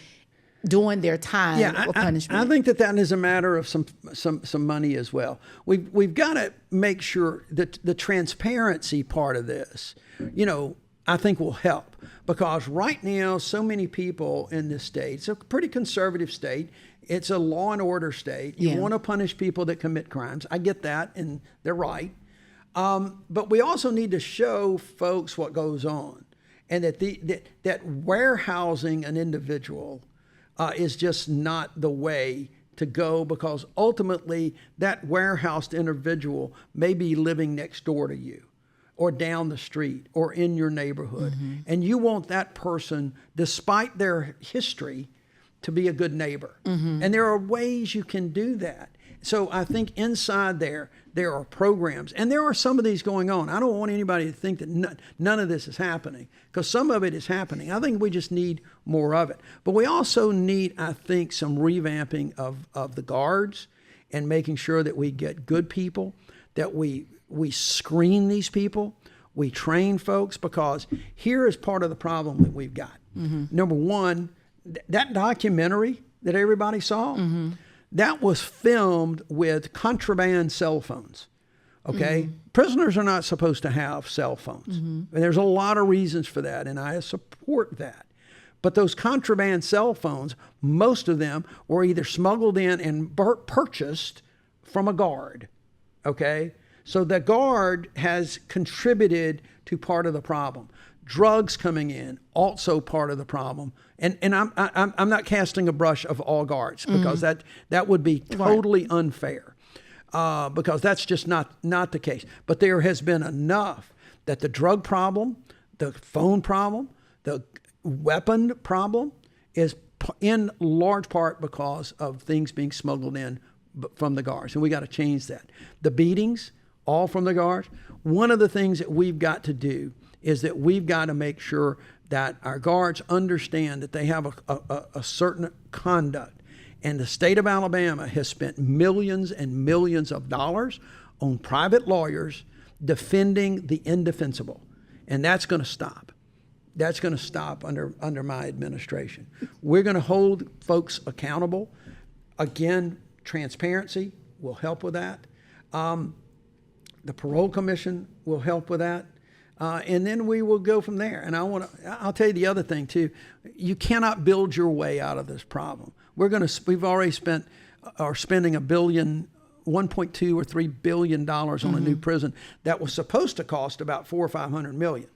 doing their time or punishment?
I think that is a matter of some money as well. We've got to make sure that the transparency part of this, I think will help, because right now so many people in this state, it's a pretty conservative state, it's a law and order state. You want to punish people that commit crimes. I get that, and they're right. But we also need to show folks what goes on, and that warehousing an individual is just not the way to go, because ultimately that warehoused individual may be living next door to you, or down the street, or in your neighborhood. And you want that person, despite their history, to be a good neighbor. And there are ways you can do that. So I think inside there are programs, and there are some of these going on. I don't want anybody to think that none of this is happening, because some of it is happening. I think we just need more of it. But we also need, I think, some revamping of the guards, and making sure that we get good people, that we screen these people, we train folks, because here is part of the problem that we've got. Number one, that documentary that everybody saw, that was filmed with contraband cell phones, okay? Prisoners are not supposed to have cell phones. And there's a lot of reasons for that, and I support that. But those contraband cell phones, most of them were either smuggled in and purchased from a guard, okay? So the guard has contributed to part of the problem. Drugs coming in, also part of the problem. And I'm not casting a brush of all guards, because that would be totally unfair, because that's just not the case. But there has been enough that the drug problem, the phone problem, the weapon problem is in large part because of things being smuggled in from the guards. And we got to change that. The beatings, all from the guards. One of the things that we've got to do is that we've got to make sure that our guards understand that they have a certain conduct. And the state of Alabama has spent millions and millions of dollars on private lawyers defending the indefensible. And that's going to stop. That's going to stop under my administration. We're going to hold folks accountable. Again, transparency will help with that. The parole commission will help with that. And then we will go from there. And I'll tell you the other thing too. You cannot build your way out of this problem. We've already spending $1.2 or $3 billion on a new prison that was supposed to cost about $400 or $500 million.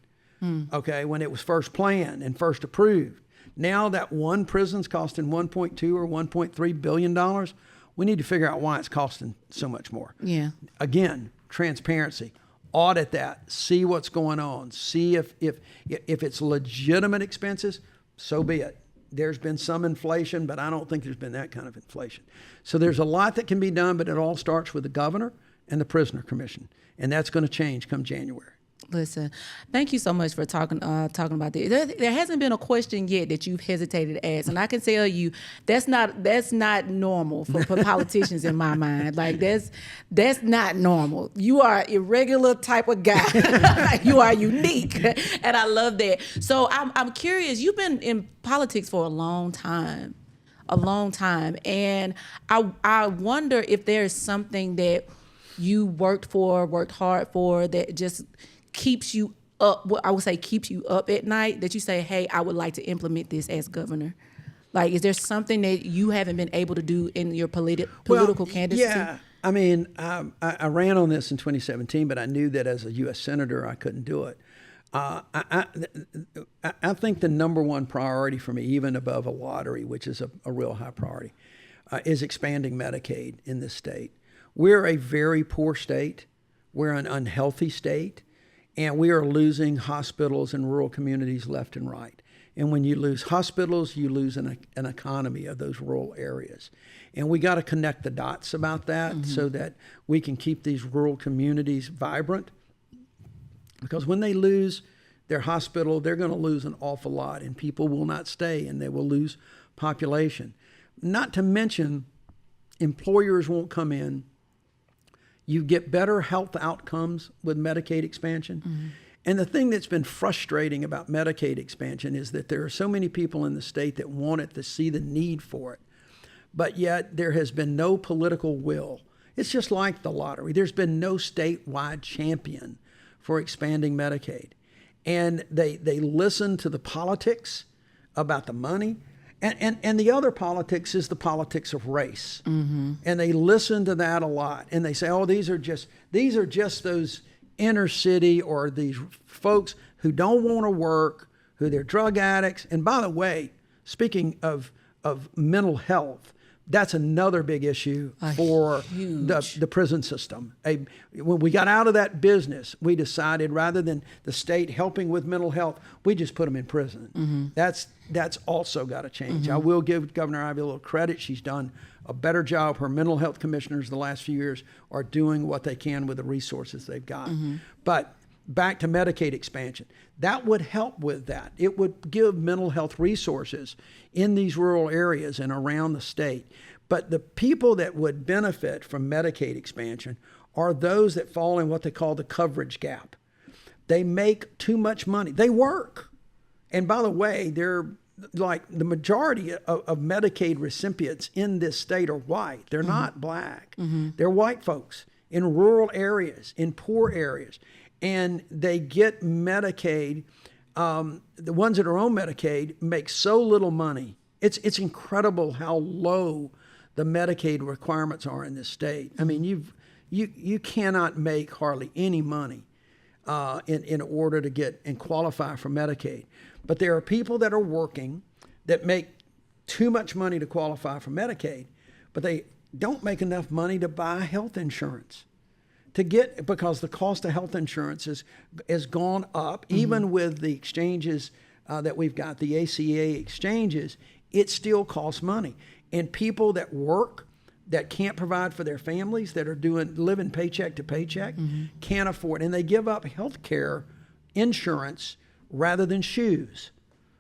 Okay, when it was first planned and first approved. Now that one prison's costing $1.2 or $1.3 billion. We need to figure out why it's costing so much more.
Yeah.
Again, transparency. Audit that. See what's going on. See if it's legitimate expenses. So be it. There's been some inflation, but I don't think there's been that kind of inflation. So there's a lot that can be done, but it all starts with the governor and the prisoner commission, and that's going to change come January.
Listen, thank you so much for talking about this. There hasn't been a question yet that you've hesitated to ask, and I can tell you that's not normal for politicians in my mind. Like that's not normal. You are an irregular type of guy. You are unique, and I love that. So I'm curious. You've been in politics for a long time, and I wonder if there is something that you worked hard for that just keeps you up. Well, I would say keeps you up at night, that you say, hey, I would like to implement this as governor. Like, is there something that you haven't been able to do in your political candidacy?
Yeah. I mean, I ran on this in 2017, but I knew that as a U.S. Senator, I couldn't do it. I think the number one priority for me, even above a lottery, which is a real high priority, is expanding Medicaid in this state. We're a very poor state. We're an unhealthy state. And we are losing hospitals in rural communities left and right. And when you lose hospitals, you lose an economy of those rural areas. And we got to connect the dots about that so that we can keep these rural communities vibrant. Because when they lose their hospital, they're going to lose an awful lot, and people will not stay, and they will lose population. Not to mention, employers won't come in. You get better health outcomes with Medicaid expansion. And the thing that's been frustrating about Medicaid expansion is that there are so many people in the state that want it, to see the need for it. But yet there has been no political will. It's just like the lottery. There's been no statewide champion for expanding Medicaid. And they listen to the politics about the money. And the other politics is the politics of race. And they listen to that a lot. And they say, oh, these are just those inner city or these folks who don't want to work, who they're drug addicts. And by the way, speaking of mental health, that's another big issue for the prison system. When we got out of that business, we decided rather than the state helping with mental health, we just put them in prison. That's also got to change. I will give Governor Ivey a little credit. She's done a better job. Her mental health commissioners the last few years are doing what they can with the resources they've got. But back to Medicaid expansion, that would help with that. It would give mental health resources in these rural areas and around the state. But the people that would benefit from Medicaid expansion are those that fall in what they call the coverage gap. They make too much money. They work. And by the way, they're like the majority of Medicaid recipients in this state are white. They're not black. They're white folks in rural areas, in poor areas. And they get Medicaid. The ones that are on Medicaid make so little money. It's incredible how low the Medicaid requirements are in this state. I mean, you cannot make hardly any money in order to get and qualify for Medicaid. But there are people that are working that make too much money to qualify for Medicaid, but they don't make enough money to buy health insurance. Because the cost of health insurance has gone up, even with the exchanges that we've got, the ACA exchanges, it still costs money. And people that work, that can't provide for their families, that are living paycheck to paycheck, can't afford. And they give up health care insurance rather than shoes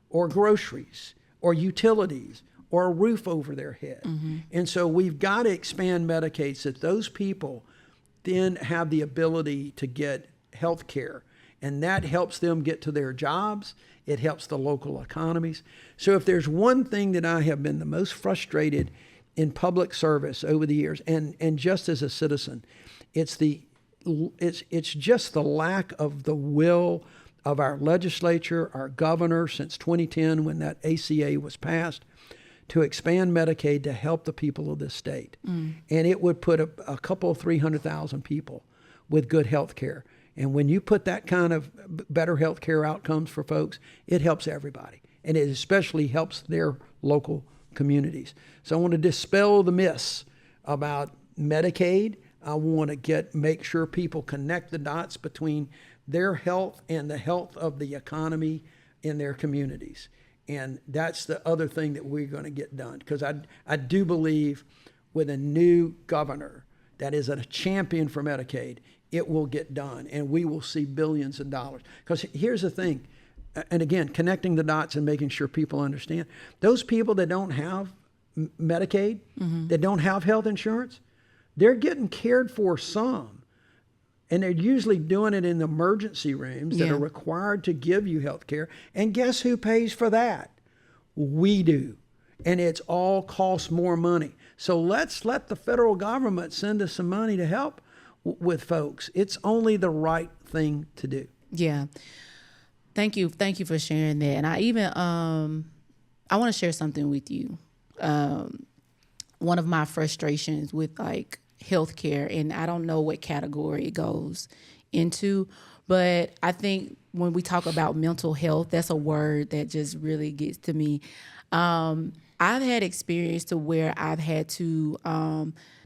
or groceries or utilities or a roof over their head. And so we've got to expand Medicaid so that those people then have the ability to get health care. And that helps them get to their jobs. It helps the local economies. So if there's one thing that I have been the most frustrated in public service over the years, and just as a citizen, it's the it's just the lack of the will of our legislature, our governor, since 2010 when that ACA was passed, to expand Medicaid to help the people of this state. And it would put a couple of 300,000 people with good health care. And when you put that kind of better health care outcomes for folks, it helps everybody. And it especially helps their local communities. So I want to dispel the myths about Medicaid. I want to make sure people connect the dots between their health and the health of the economy in their communities. And that's the other thing that we're going to get done. Because I do believe with a new governor that is a champion for Medicaid, it will get done. And we will see billions of dollars. Because here's the thing. And again, connecting the dots and making sure people understand. Those people that don't have Medicaid, that don't have health insurance, they're getting cared for some. And they're usually doing it in the emergency rooms that are required to give you health care. And guess who pays for that? We do. And it's all costs more money. So let's let the federal government send us some money to help with folks. It's only the right thing to do.
Yeah. Thank you for sharing that. And I even, I want to share something with you. One of my frustrations with like healthcare, and I don't know what category it goes into, but I think when we talk about mental health, that's a word that just really gets to me. I've had experience to where I've had to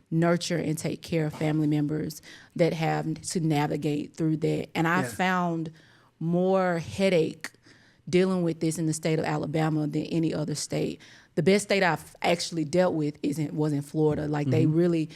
nurture and take care of family members that have to navigate through that. And I found more headache dealing with this in the state of Alabama than any other state. The best state I've actually dealt with was in Florida. Like they really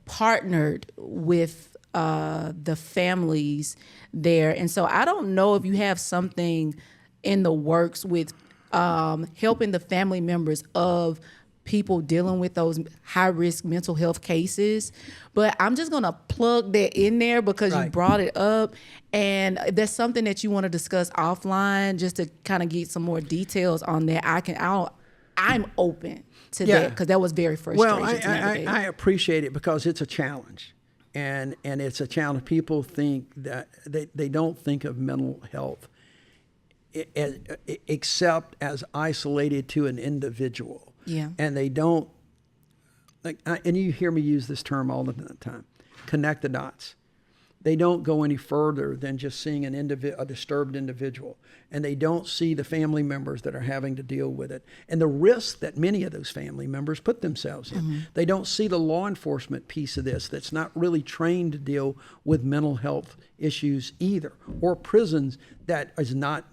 partnered with the families there. And so I don't know if you have something in the works with helping the family members of people dealing with those high-risk mental health cases. But I'm just going to plug that in there because you brought it up. And that's something that you want to discuss offline just to kind of get some more details on that. I'm open to that because that was very frustrating.
Well, I appreciate it because it's a challenge. And it's a challenge. People think that they don't think of mental health except as isolated to an individual.
Yeah.
And they don't, and you hear me use this term all the time, connect the dots. They don't go any further than just seeing a disturbed individual. And they don't see the family members that are having to deal with it and the risk that many of those family members put themselves in. They don't see the law enforcement piece of this that's not really trained to deal with mental health issues either, or prisons that is not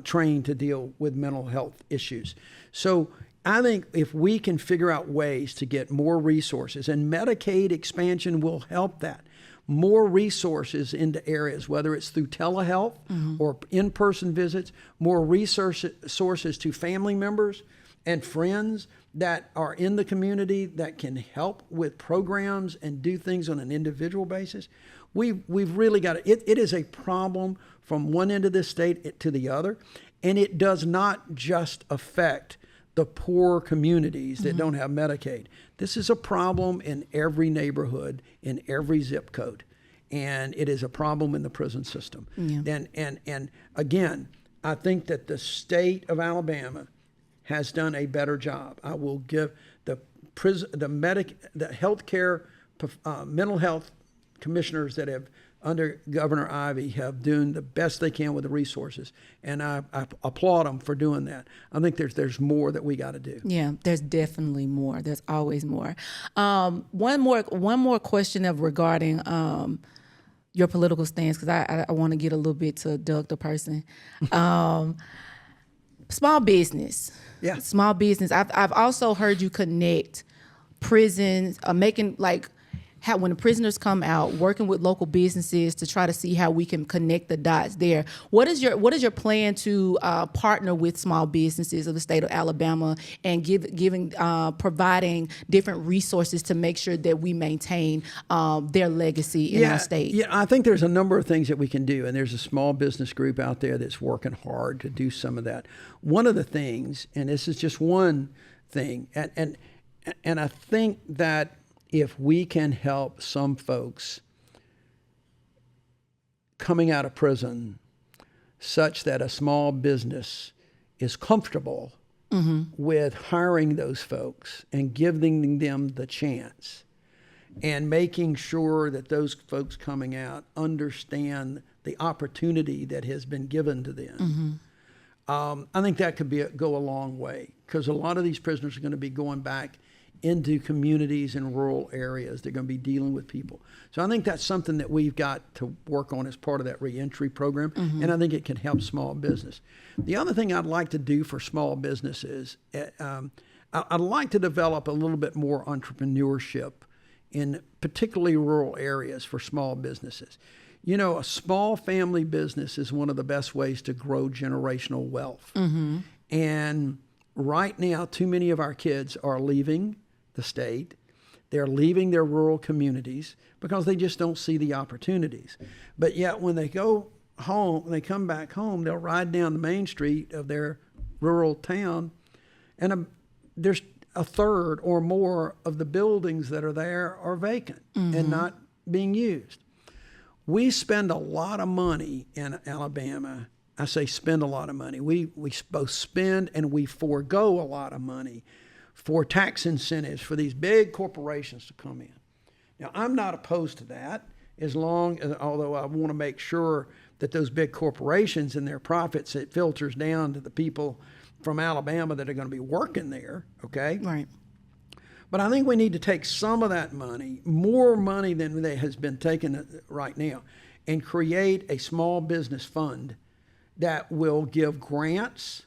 trained to deal with mental health issues. So I think if we can figure out ways to get more resources, and Medicaid expansion will help that, more resources into areas, whether it's through telehealth or in-person visits, more resources to family members and friends that are in the community that can help with programs and do things on an individual basis. We've really got it is a problem from one end of this state to the other, and it does not just affect the poor communities that don't have Medicaid. This is a problem in every neighborhood, in every zip code, and it is a problem in the prison system. Yeah. And again, I think that the state of Alabama has done a better job. I will give the healthcare, mental health commissioners that have under Governor Ivey have done the best they can with the resources, and I applaud them for doing that. I think there's more that we got to do.
Yeah, there's definitely more. There's always more. One more question regarding your political stance, because I want to get a little bit to Doug the person. Small business.
Yeah.
Small business. I've also heard you connect prisons, making like. When the prisoners come out, working with local businesses to try to see how we can connect the dots there. What is your plan to partner with small businesses of the state of Alabama and providing different resources to make sure that we maintain their legacy in our state?
Yeah, I think there's a number of things that we can do, and there's a small business group out there that's working hard to do some of that. One of the things, and this is just one thing, and I think that if we can help some folks coming out of prison such that a small business is comfortable with hiring those folks and giving them the chance and making sure that those folks coming out understand the opportunity that has been given to them. I think that could go a long way, because a lot of these prisoners are going to be going back into communities in rural areas. They're going to be dealing with people. So I think that's something that we've got to work on as part of that reentry program, and I think it can help small business. The other thing I'd like to do for small businesses, I'd like to develop a little bit more entrepreneurship in particularly rural areas for small businesses. You know, a small family business is one of the best ways to grow generational wealth. And right now, too many of our kids are leaving the state. They're leaving their rural communities because they just don't see the opportunities. But yet when they go home, when they come back home, they'll ride down the main street of their rural town, and there's a third or more of the buildings that are there are vacant and not being used. We spend a lot of money in Alabama. I say spend a lot of money. We both spend and we forego a lot of money for tax incentives for these big corporations to come in. Now, I'm not opposed to that, although I want to make sure that those big corporations and their profits, it filters down to the people from Alabama that are going to be working there, okay?
Right.
But I think we need to take some of that money, more money than has been taken right now, and create a small business fund that will give grants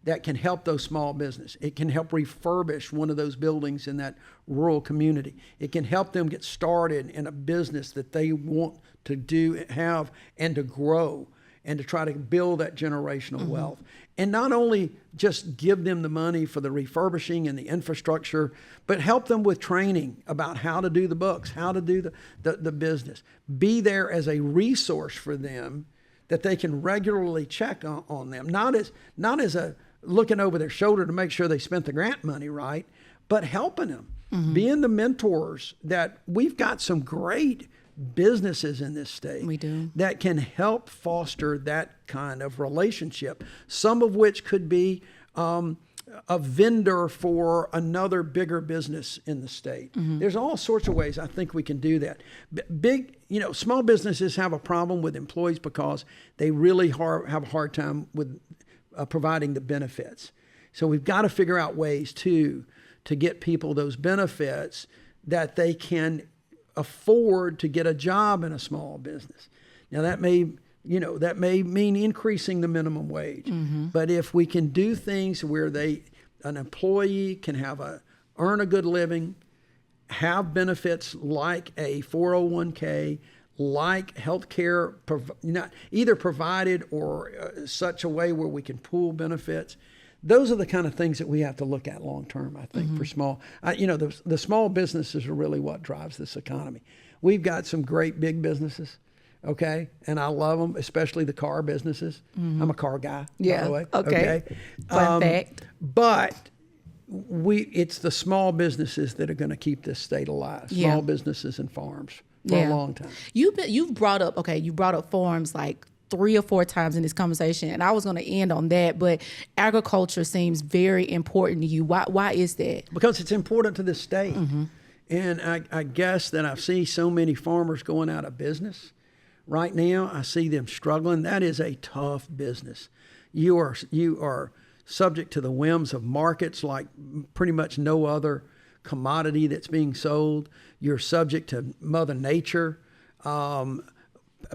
that can help those small business. It can help refurbish one of those buildings in that rural community. It can help them get started in a business that they want to have and to grow and to try to build that generational wealth. And not only just give them the money for the refurbishing and the infrastructure, but help them with training about how to do the books, how to do the business. Be there as a resource for them that they can regularly check on them, not as a looking over their shoulder to make sure they spent the grant money right, but helping them, being the mentors. That we've got some great businesses in this state.
We do.
That can help foster that kind of relationship, some of which could be a vendor for another bigger business in the state. There's all sorts of ways I think we can do that. Small businesses have a problem with employees because they really have a hard time with providing the benefits. So we've got to figure out ways to get people those benefits that they can afford to get a job in a small business. Now that may mean increasing the minimum wage, but if we can do things where an employee can earn a good living, have benefits like a 401k, like health care, either provided or such a way where we can pool benefits. Those are the kind of things that we have to look at long term, I think, for small. The small businesses are really what drives this economy. We've got some great big businesses, okay? And I love them, especially the car businesses. I'm a car guy, by the way.
Okay. Fun fact.
But it's the small businesses that are going to keep this state alive. Small businesses and farms for a long time.
You've brought up farms like 3 or 4 times in this conversation, and I was going to end on that, but agriculture seems very important to you. Why is that?
Because it's important to this state. And I guess that I see so many farmers going out of business right now. I see them struggling. That is a tough business. You are subject to the whims of markets like pretty much no other commodity that's being sold. You're subject to Mother Nature,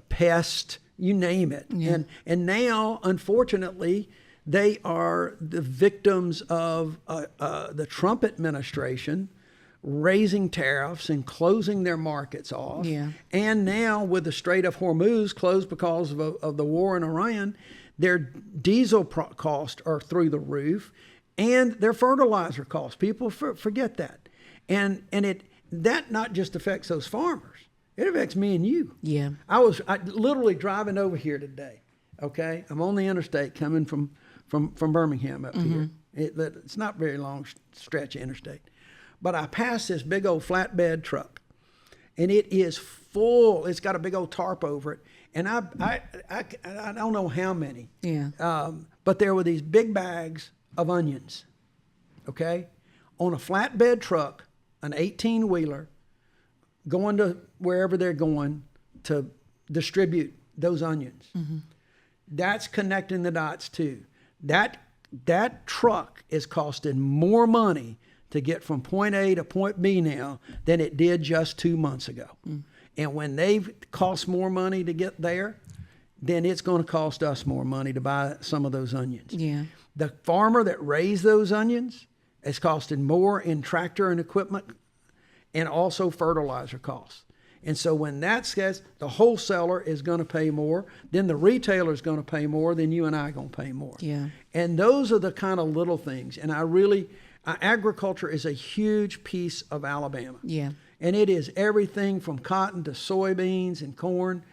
pest, you name it. And now, unfortunately, they are the victims of the Trump administration raising tariffs and closing their markets off. And now with the Strait of Hormuz closed because of the war in Iran, their diesel costs are through the roof, and their fertilizer costs. People forget that. And that not just affects those farmers. It affects me and you.
Yeah.
I literally driving over here today. Okay, I'm on the interstate coming from Birmingham up here. It's not very long stretch of interstate, but I passed this big old flatbed truck, and it is full. It's got a big old tarp over it. And I don't know how many.
Yeah.
But there were these big bags of onions, okay, on a flatbed truck, an 18-wheeler, going to wherever they're going to distribute those onions. Mm-hmm. That's connecting the dots too. That truck is costing more money to get from point A to point B now than it did just 2 months ago. Mm. And when they've cost more money to get there, then it's going to cost us more money to buy some of those onions.
Yeah.
The farmer that raised those onions is costing more in tractor and equipment and also fertilizer costs. And so when that says the wholesaler is going to pay more, then the retailer is going to pay more, then you and I are going to pay more.
Yeah.
And those are the kind of little things. And agriculture is a huge piece of Alabama.
Yeah.
And it is everything from cotton to soybeans and corn,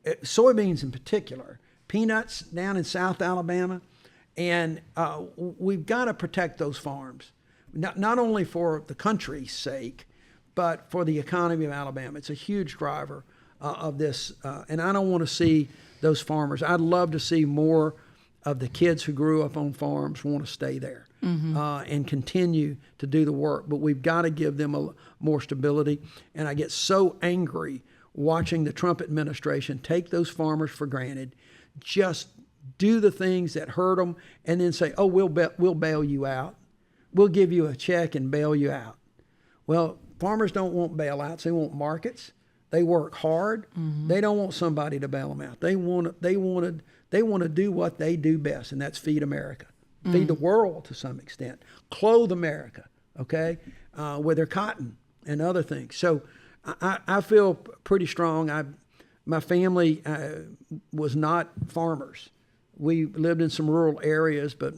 soybeans in particular, peanuts down in South Alabama. And we've got to protect those farms, not only for the country's sake, but for the economy of Alabama. It's a huge driver of this. And I don't want to see those farmers. I'd love to see more of the kids who grew up on farms want to stay there and continue to do the work. But we've got to give them more stability. And I get so angry watching the Trump administration take those farmers for granted, just do the things that hurt them, and then say, oh, we'll bail you out. We'll give you a check and bail you out. Well, farmers don't want bailouts. They want markets. They work hard. Mm-hmm. They don't want somebody to bail them out. They want to do what they do best, and that's feed America, feed the world to some extent, clothe America, okay, with their cotton and other things. So I feel pretty strong. My family was not farmers. We lived in some rural areas, but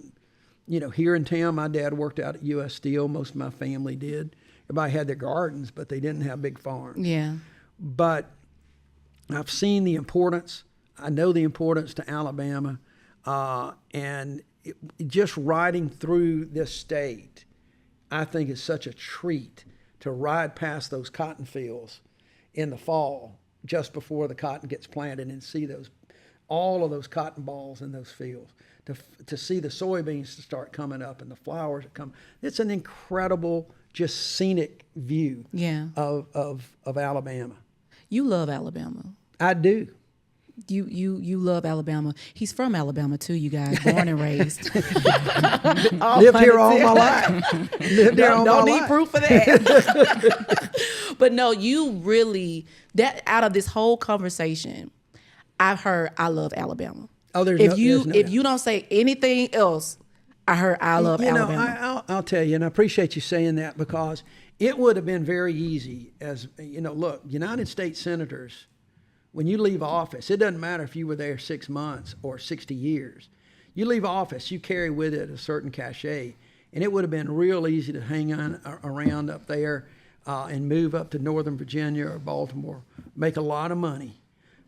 here in town, my dad worked out at U.S. Steel. Most of my family did. Everybody had their gardens, but they didn't have big farms.
Yeah.
But I've seen the importance. I know the importance to Alabama. And just riding through this state, I think is such a treat to ride past those cotton fields in the fall, just before the cotton gets planted, and see all of those cotton balls in those fields. To see the soybeans to start coming up and the flowers that come. It's an incredible, just scenic view of Alabama.
You love Alabama.
I do.
You love Alabama. He's from Alabama too, you guys. Born and raised.
Lived here all my life.
Don't need proof of that. But no, you really, that out of this whole conversation, I've heard I love Alabama.
Oh,
if you don't say anything else, I heard I love Alabama.
I'll tell you, and I appreciate you saying that, because it would have been very easy look, United States senators, when you leave office, it doesn't matter if you were there 6 months or 60 years. You leave office, you carry with it a certain cachet, and it would have been real easy to hang on around up there and move up to Northern Virginia or Baltimore, make a lot of money.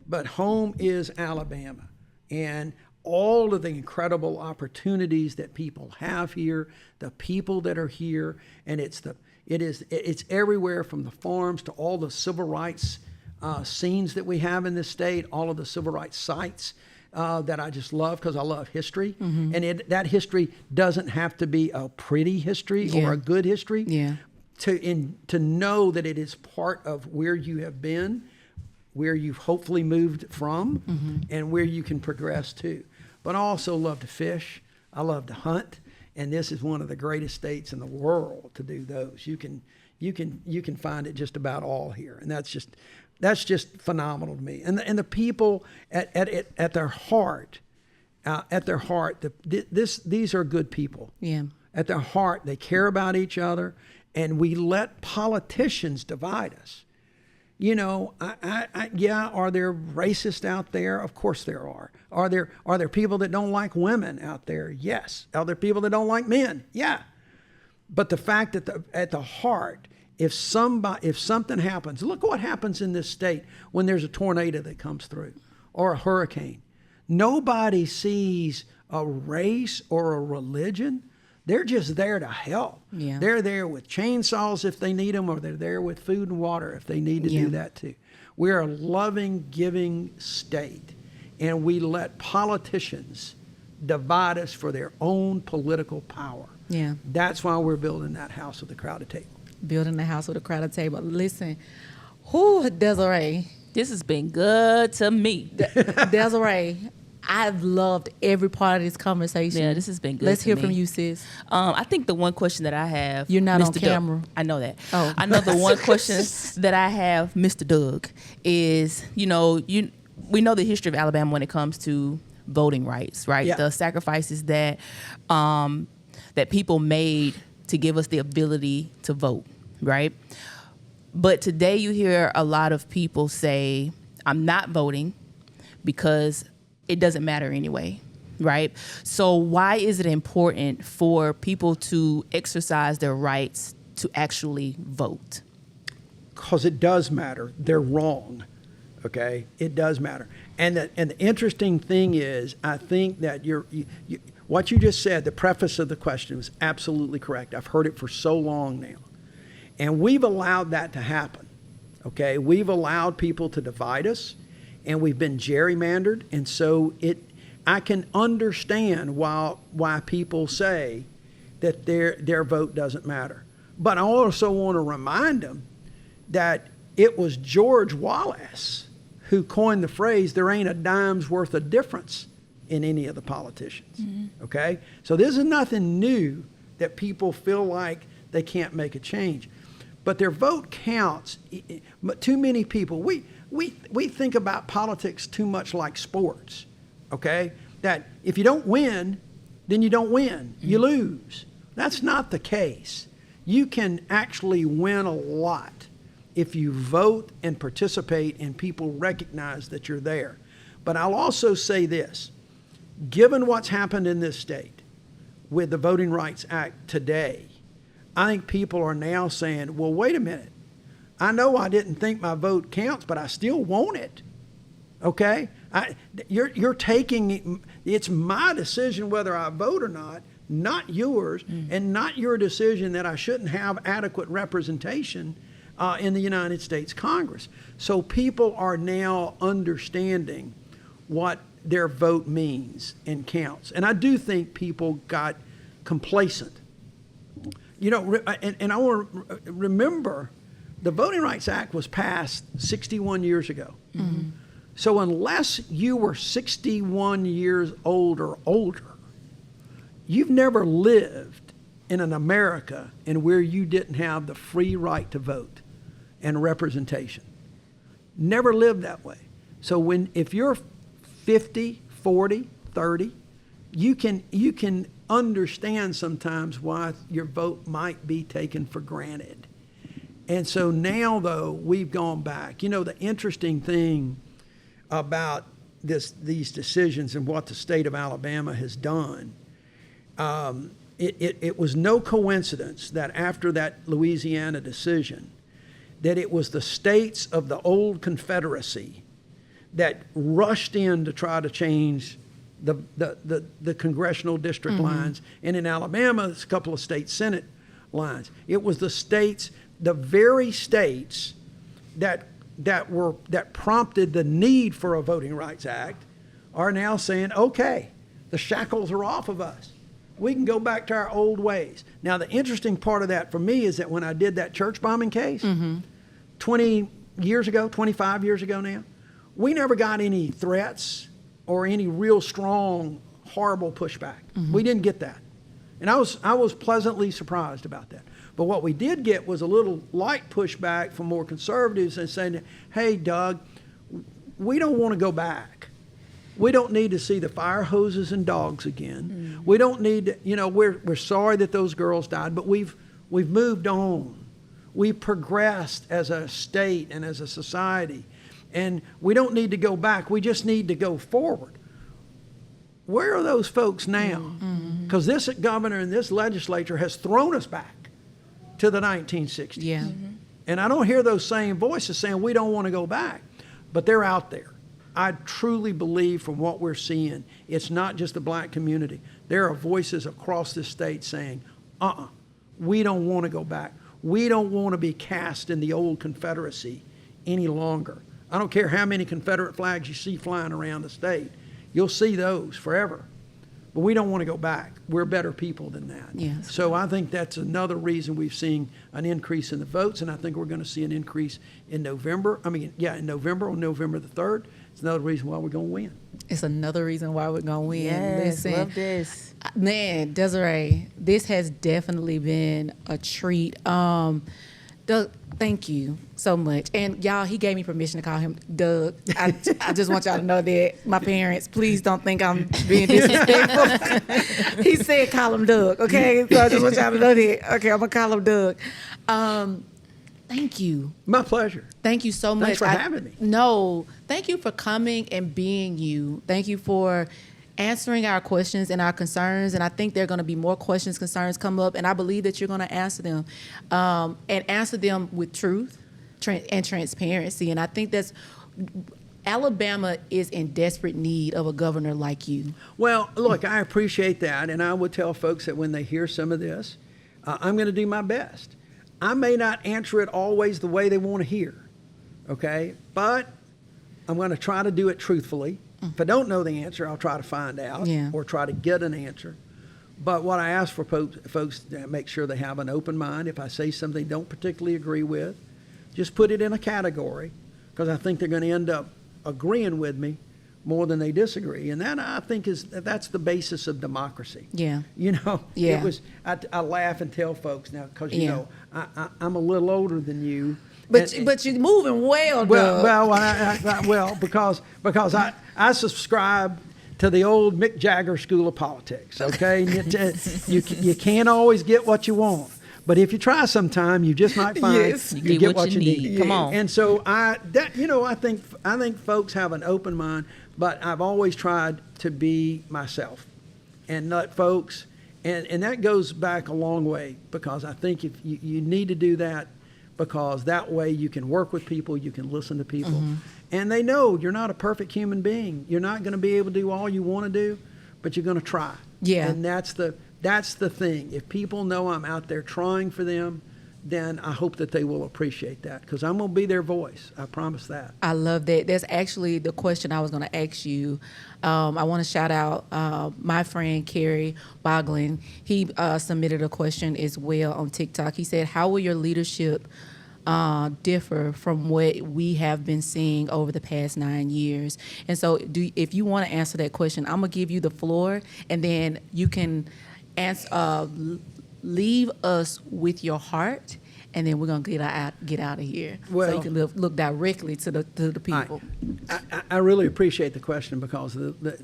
But home is Alabama, and all of the incredible opportunities that people have here, the people that are here, and it's everywhere from the farms to all the civil rights scenes that we have in this state, all of the civil rights sites that I just love, because I love history. Mm-hmm. And that history doesn't have to be a pretty history or a good history.
Yeah.
To know that it is part of where you have been, where you've hopefully moved from, and where you can progress to. But I also love to fish. I love to hunt, and this is one of the greatest states in the world to do those. You can find it just about all here, and that's just phenomenal to me. And the people at their heart, these are good people.
Yeah.
At their heart, they care about each other, and we let politicians divide us. Are there racists out there? Of course there are. Are there people that don't like women out there? Yes. Are there people that don't like men? Yeah. But the fact that at the heart, if something happens, look what happens in this state when there's a tornado that comes through or a hurricane. Nobody sees a race or a religion. They're just there to help.
Yeah.
They're there with chainsaws if they need them, or they're there with food and water if they need to do that too. We're a loving, giving state, and we let politicians divide us for their own political power.
Yeah.
That's why we're building that house with a crowded table.
Building the house with a crowded table. Listen, who Desiree?
This has been good to me.
Desiree, I've loved every part of this conversation.
Yeah, this has been good.
Let's
to
hear
me.
from you, sis.
I think the one question that I have.
You're not
Mr.
on camera.
I know that.
Oh.
I know the one question that I have, Mr. Doug, is we know the history of Alabama when it comes to voting rights, right?
Yeah.
The sacrifices that that people made to give us the ability to vote, right? But today you hear a lot of people say, I'm not voting because it doesn't matter anyway, right? So why is it important for people to exercise their rights to actually vote?
Because it does matter. They're wrong, okay? It does matter. And the interesting thing is, I think that what you just said, the preface of the question was absolutely correct. I've heard it for so long now. And we've allowed that to happen, okay? We've allowed people to divide us, and we've been gerrymandered. And so I can understand why people say that their vote doesn't matter. But I also want to remind them that it was George Wallace who coined the phrase, there ain't a dime's worth of difference in any of the politicians, okay? So this is nothing new that people feel like they can't make a change. But their vote counts. But too many people, we think about politics too much like sports, okay? That if you don't win, then you don't win. You lose. That's not the case. You can actually win a lot if you vote and participate and people recognize that you're there. But I'll also say this, given what's happened in this state with the Voting Rights Act today, I think people are now saying, well, wait a minute. I know I didn't think my vote counts, but I still want it. Okay? You're taking, it's my decision whether I vote or not yours, and not your decision that I shouldn't have adequate representation in the United States Congress. So people are now understanding what their vote means and counts. And I do think people got complacent. And I want to remember, the Voting Rights Act was passed 61 years ago. Mm-hmm. So unless you were 61 years old or older, you've never lived in an America in where you didn't have the free right to vote and representation. Never lived that way. So if you're 50, 40, 30, you can understand sometimes why your vote might be taken for granted. And so now, though, we've gone back. The interesting thing about these decisions and what the state of Alabama has done, it was no coincidence that after that Louisiana decision, that it was the states of the old Confederacy that rushed in to try to change the congressional district lines, and in Alabama, it's a couple of state Senate lines. It was the very states that prompted the need for a Voting Rights Act are now saying, okay, the shackles are off of us. We can go back to our old ways. Now, the interesting part of that for me is that when I did that church bombing case, 20 years ago, 25 years ago now, we never got any threats or any real strong, horrible pushback. We didn't get that. And I was pleasantly surprised about that. But what we did get was a little light pushback from more conservatives and saying, hey, Doug, we don't want to go back. We don't need to see the fire hoses and dogs again. We don't need to, we're sorry that those girls died, but we've moved on. We've progressed as a state and as a society. And we don't need to go back. We just need to go forward. Where are those folks now? Because this governor and this legislature has thrown us back to the 1960s.
Yeah.
And I don't hear those same voices saying we don't want to go back, but they're out there. I truly believe from what we're seeing, it's not just the black community. There are voices across this state saying, we don't want to go back. We don't want to be cast in the old Confederacy any longer. I don't care how many Confederate flags you see flying around the state. You'll see those forever. But we don't want to go back. We're better people than that.
Yes.
So I think that's another reason we've seen an increase in the votes, and I think we're going to see an increase in November. In November, on November the 3rd. It's another reason why we're going to win.
It's another reason why we're going to win.
Yes,
Listen,
love this.
Man, Desiree, this has definitely been a treat. Doug, thank you so much. And y'all, he gave me permission to call him Doug. I just want y'all to know that. My parents, please don't think I'm being disrespectful. He said call him Doug, okay? So I just want y'all to know that. Okay, I'm going to call him Doug. Thank you.
My pleasure.
Thank you so much.
Thanks for having me.
No, thank you for coming and being you. Thank you for answering our questions and our concerns. And I think there are going to be more questions, concerns come up, and I believe that you're going to answer them, and answer them with truth and transparency. And I think that's Alabama is in desperate need of a governor like you.
Well, look, I appreciate that, and I would tell folks that when they hear some of this, I'm going to do my best. I may not answer it always the way they want to hear, okay? But I'm going to try to do it truthfully. If I don't know the answer, I'll try to find out or try to get an answer. But what I ask for folks to make sure they have an open mind. If I say something they don't particularly agree with, just put it in a category, because I think they're going to end up agreeing with me more than they disagree. And that, I think, that's the basis of democracy.
Yeah.
You know,
Yeah.
it was, I laugh and tell folks now, because, you know, I'm a little older than you.
But you're moving well, Doug.
Well, because I subscribe to the old Mick Jagger school of politics. Okay, you can't always get what you want, but if you try sometime, you just might find you get what you need.
Come on.
And so I think folks have an open mind, but I've always tried to be myself and let folks, and that goes back a long way, because I think if you need to do that, because that way you can work with people, you can listen to people, and they know you're not a perfect human being. You're not going to be able to do all you want to do, but you're going to try.
Yeah.
And that's the thing. If people know I'm out there trying for them, then I hope that they will appreciate that, because I'm going to be their voice. I promise that.
I love that. That's actually the question I was going to ask you. I want to shout out my friend, Kerry Boglin. He submitted a question as well on TikTok. He said, how will your leadership differ from what we have been seeing over the past 9 years? And so if you want to answer that question, I'm going to give you the floor, and then you can answer, leave us with your heart, and then we're going to get out of here.
Well,
so you can look directly to the people.
I really appreciate the question, because the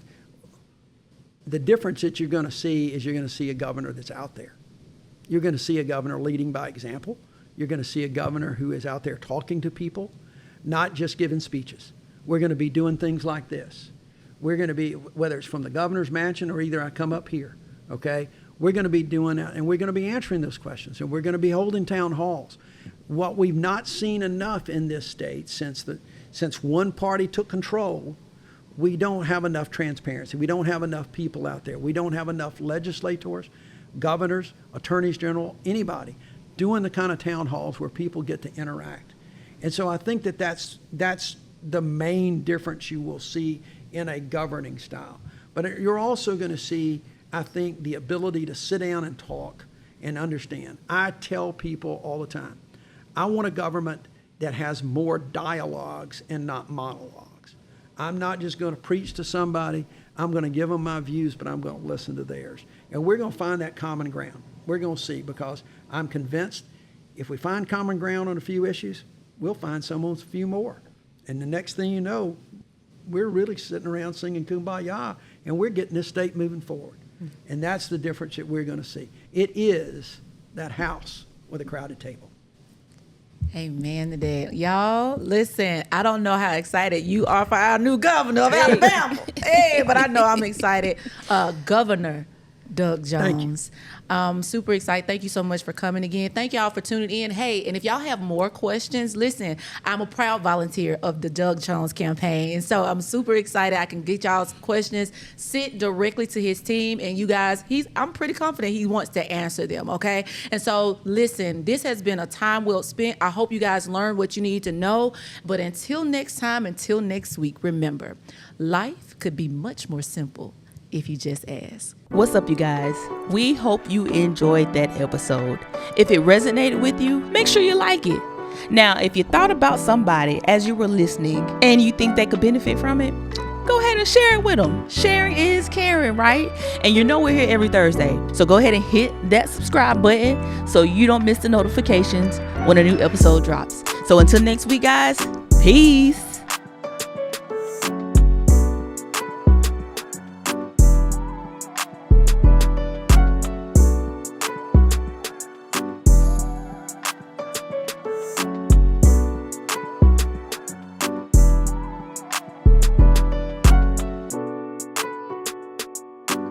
difference that you're going to see is you're going to see a governor that's out there. You're going to see a governor leading by example. You're going to see a governor who is out there talking to people, not just giving speeches. We're going to be doing things like this. We're going to be, whether it's from the governor's mansion or either I come up here, okay? We're going to be doing that, and we're going to be answering those questions, and we're going to be holding town halls. What we've not seen enough in this state since one party took control, we don't have enough transparency. We don't have enough people out there. We don't have enough legislators, governors, attorneys general, anybody doing the kind of town halls where people get to interact. And so I think that's the main difference you will see in a governing style. But you're also going to see, I think, the ability to sit down and talk and understand. I tell people all the time, I want a government that has more dialogues and not monologues. I'm not just going to preach to somebody. I'm going to give them my views, but I'm going to listen to theirs. And we're going to find that common ground. We're going to see, because I'm convinced if we find common ground on a few issues, we'll find some on a few more. And the next thing you know, we're really sitting around singing Kumbaya, and we're getting this state moving forward. And that's the difference that we're going to see. It is that house with a crowded table.
Amen to that. Y'all, listen, I don't know how excited you are for our new governor of Alabama. Hey, but I know I'm excited. Governor Doug Jones. Super excited. Thank you so much for coming again. Thank y'all for tuning in. Hey, and if y'all have more questions, listen, I'm a proud volunteer of the Doug Jones campaign. And so I'm super excited. I can get y'all's questions, sit directly to his team. And you guys, I'm pretty confident he wants to answer them, okay? And so listen, this has been a time well spent. I hope you guys learned what you need to know. But until next time, until next week, remember, life could be much more simple if you just ask.
What's up, you guys? We hope you enjoyed that episode. If it resonated with you, make sure you like it. Now, if you thought about somebody as you were listening and you think they could benefit from it, go ahead and share it with them. Sharing is caring, right? And you know we're here every Thursday. So go ahead and hit that subscribe button so you don't miss the notifications when a new episode drops. So until next week, guys, peace.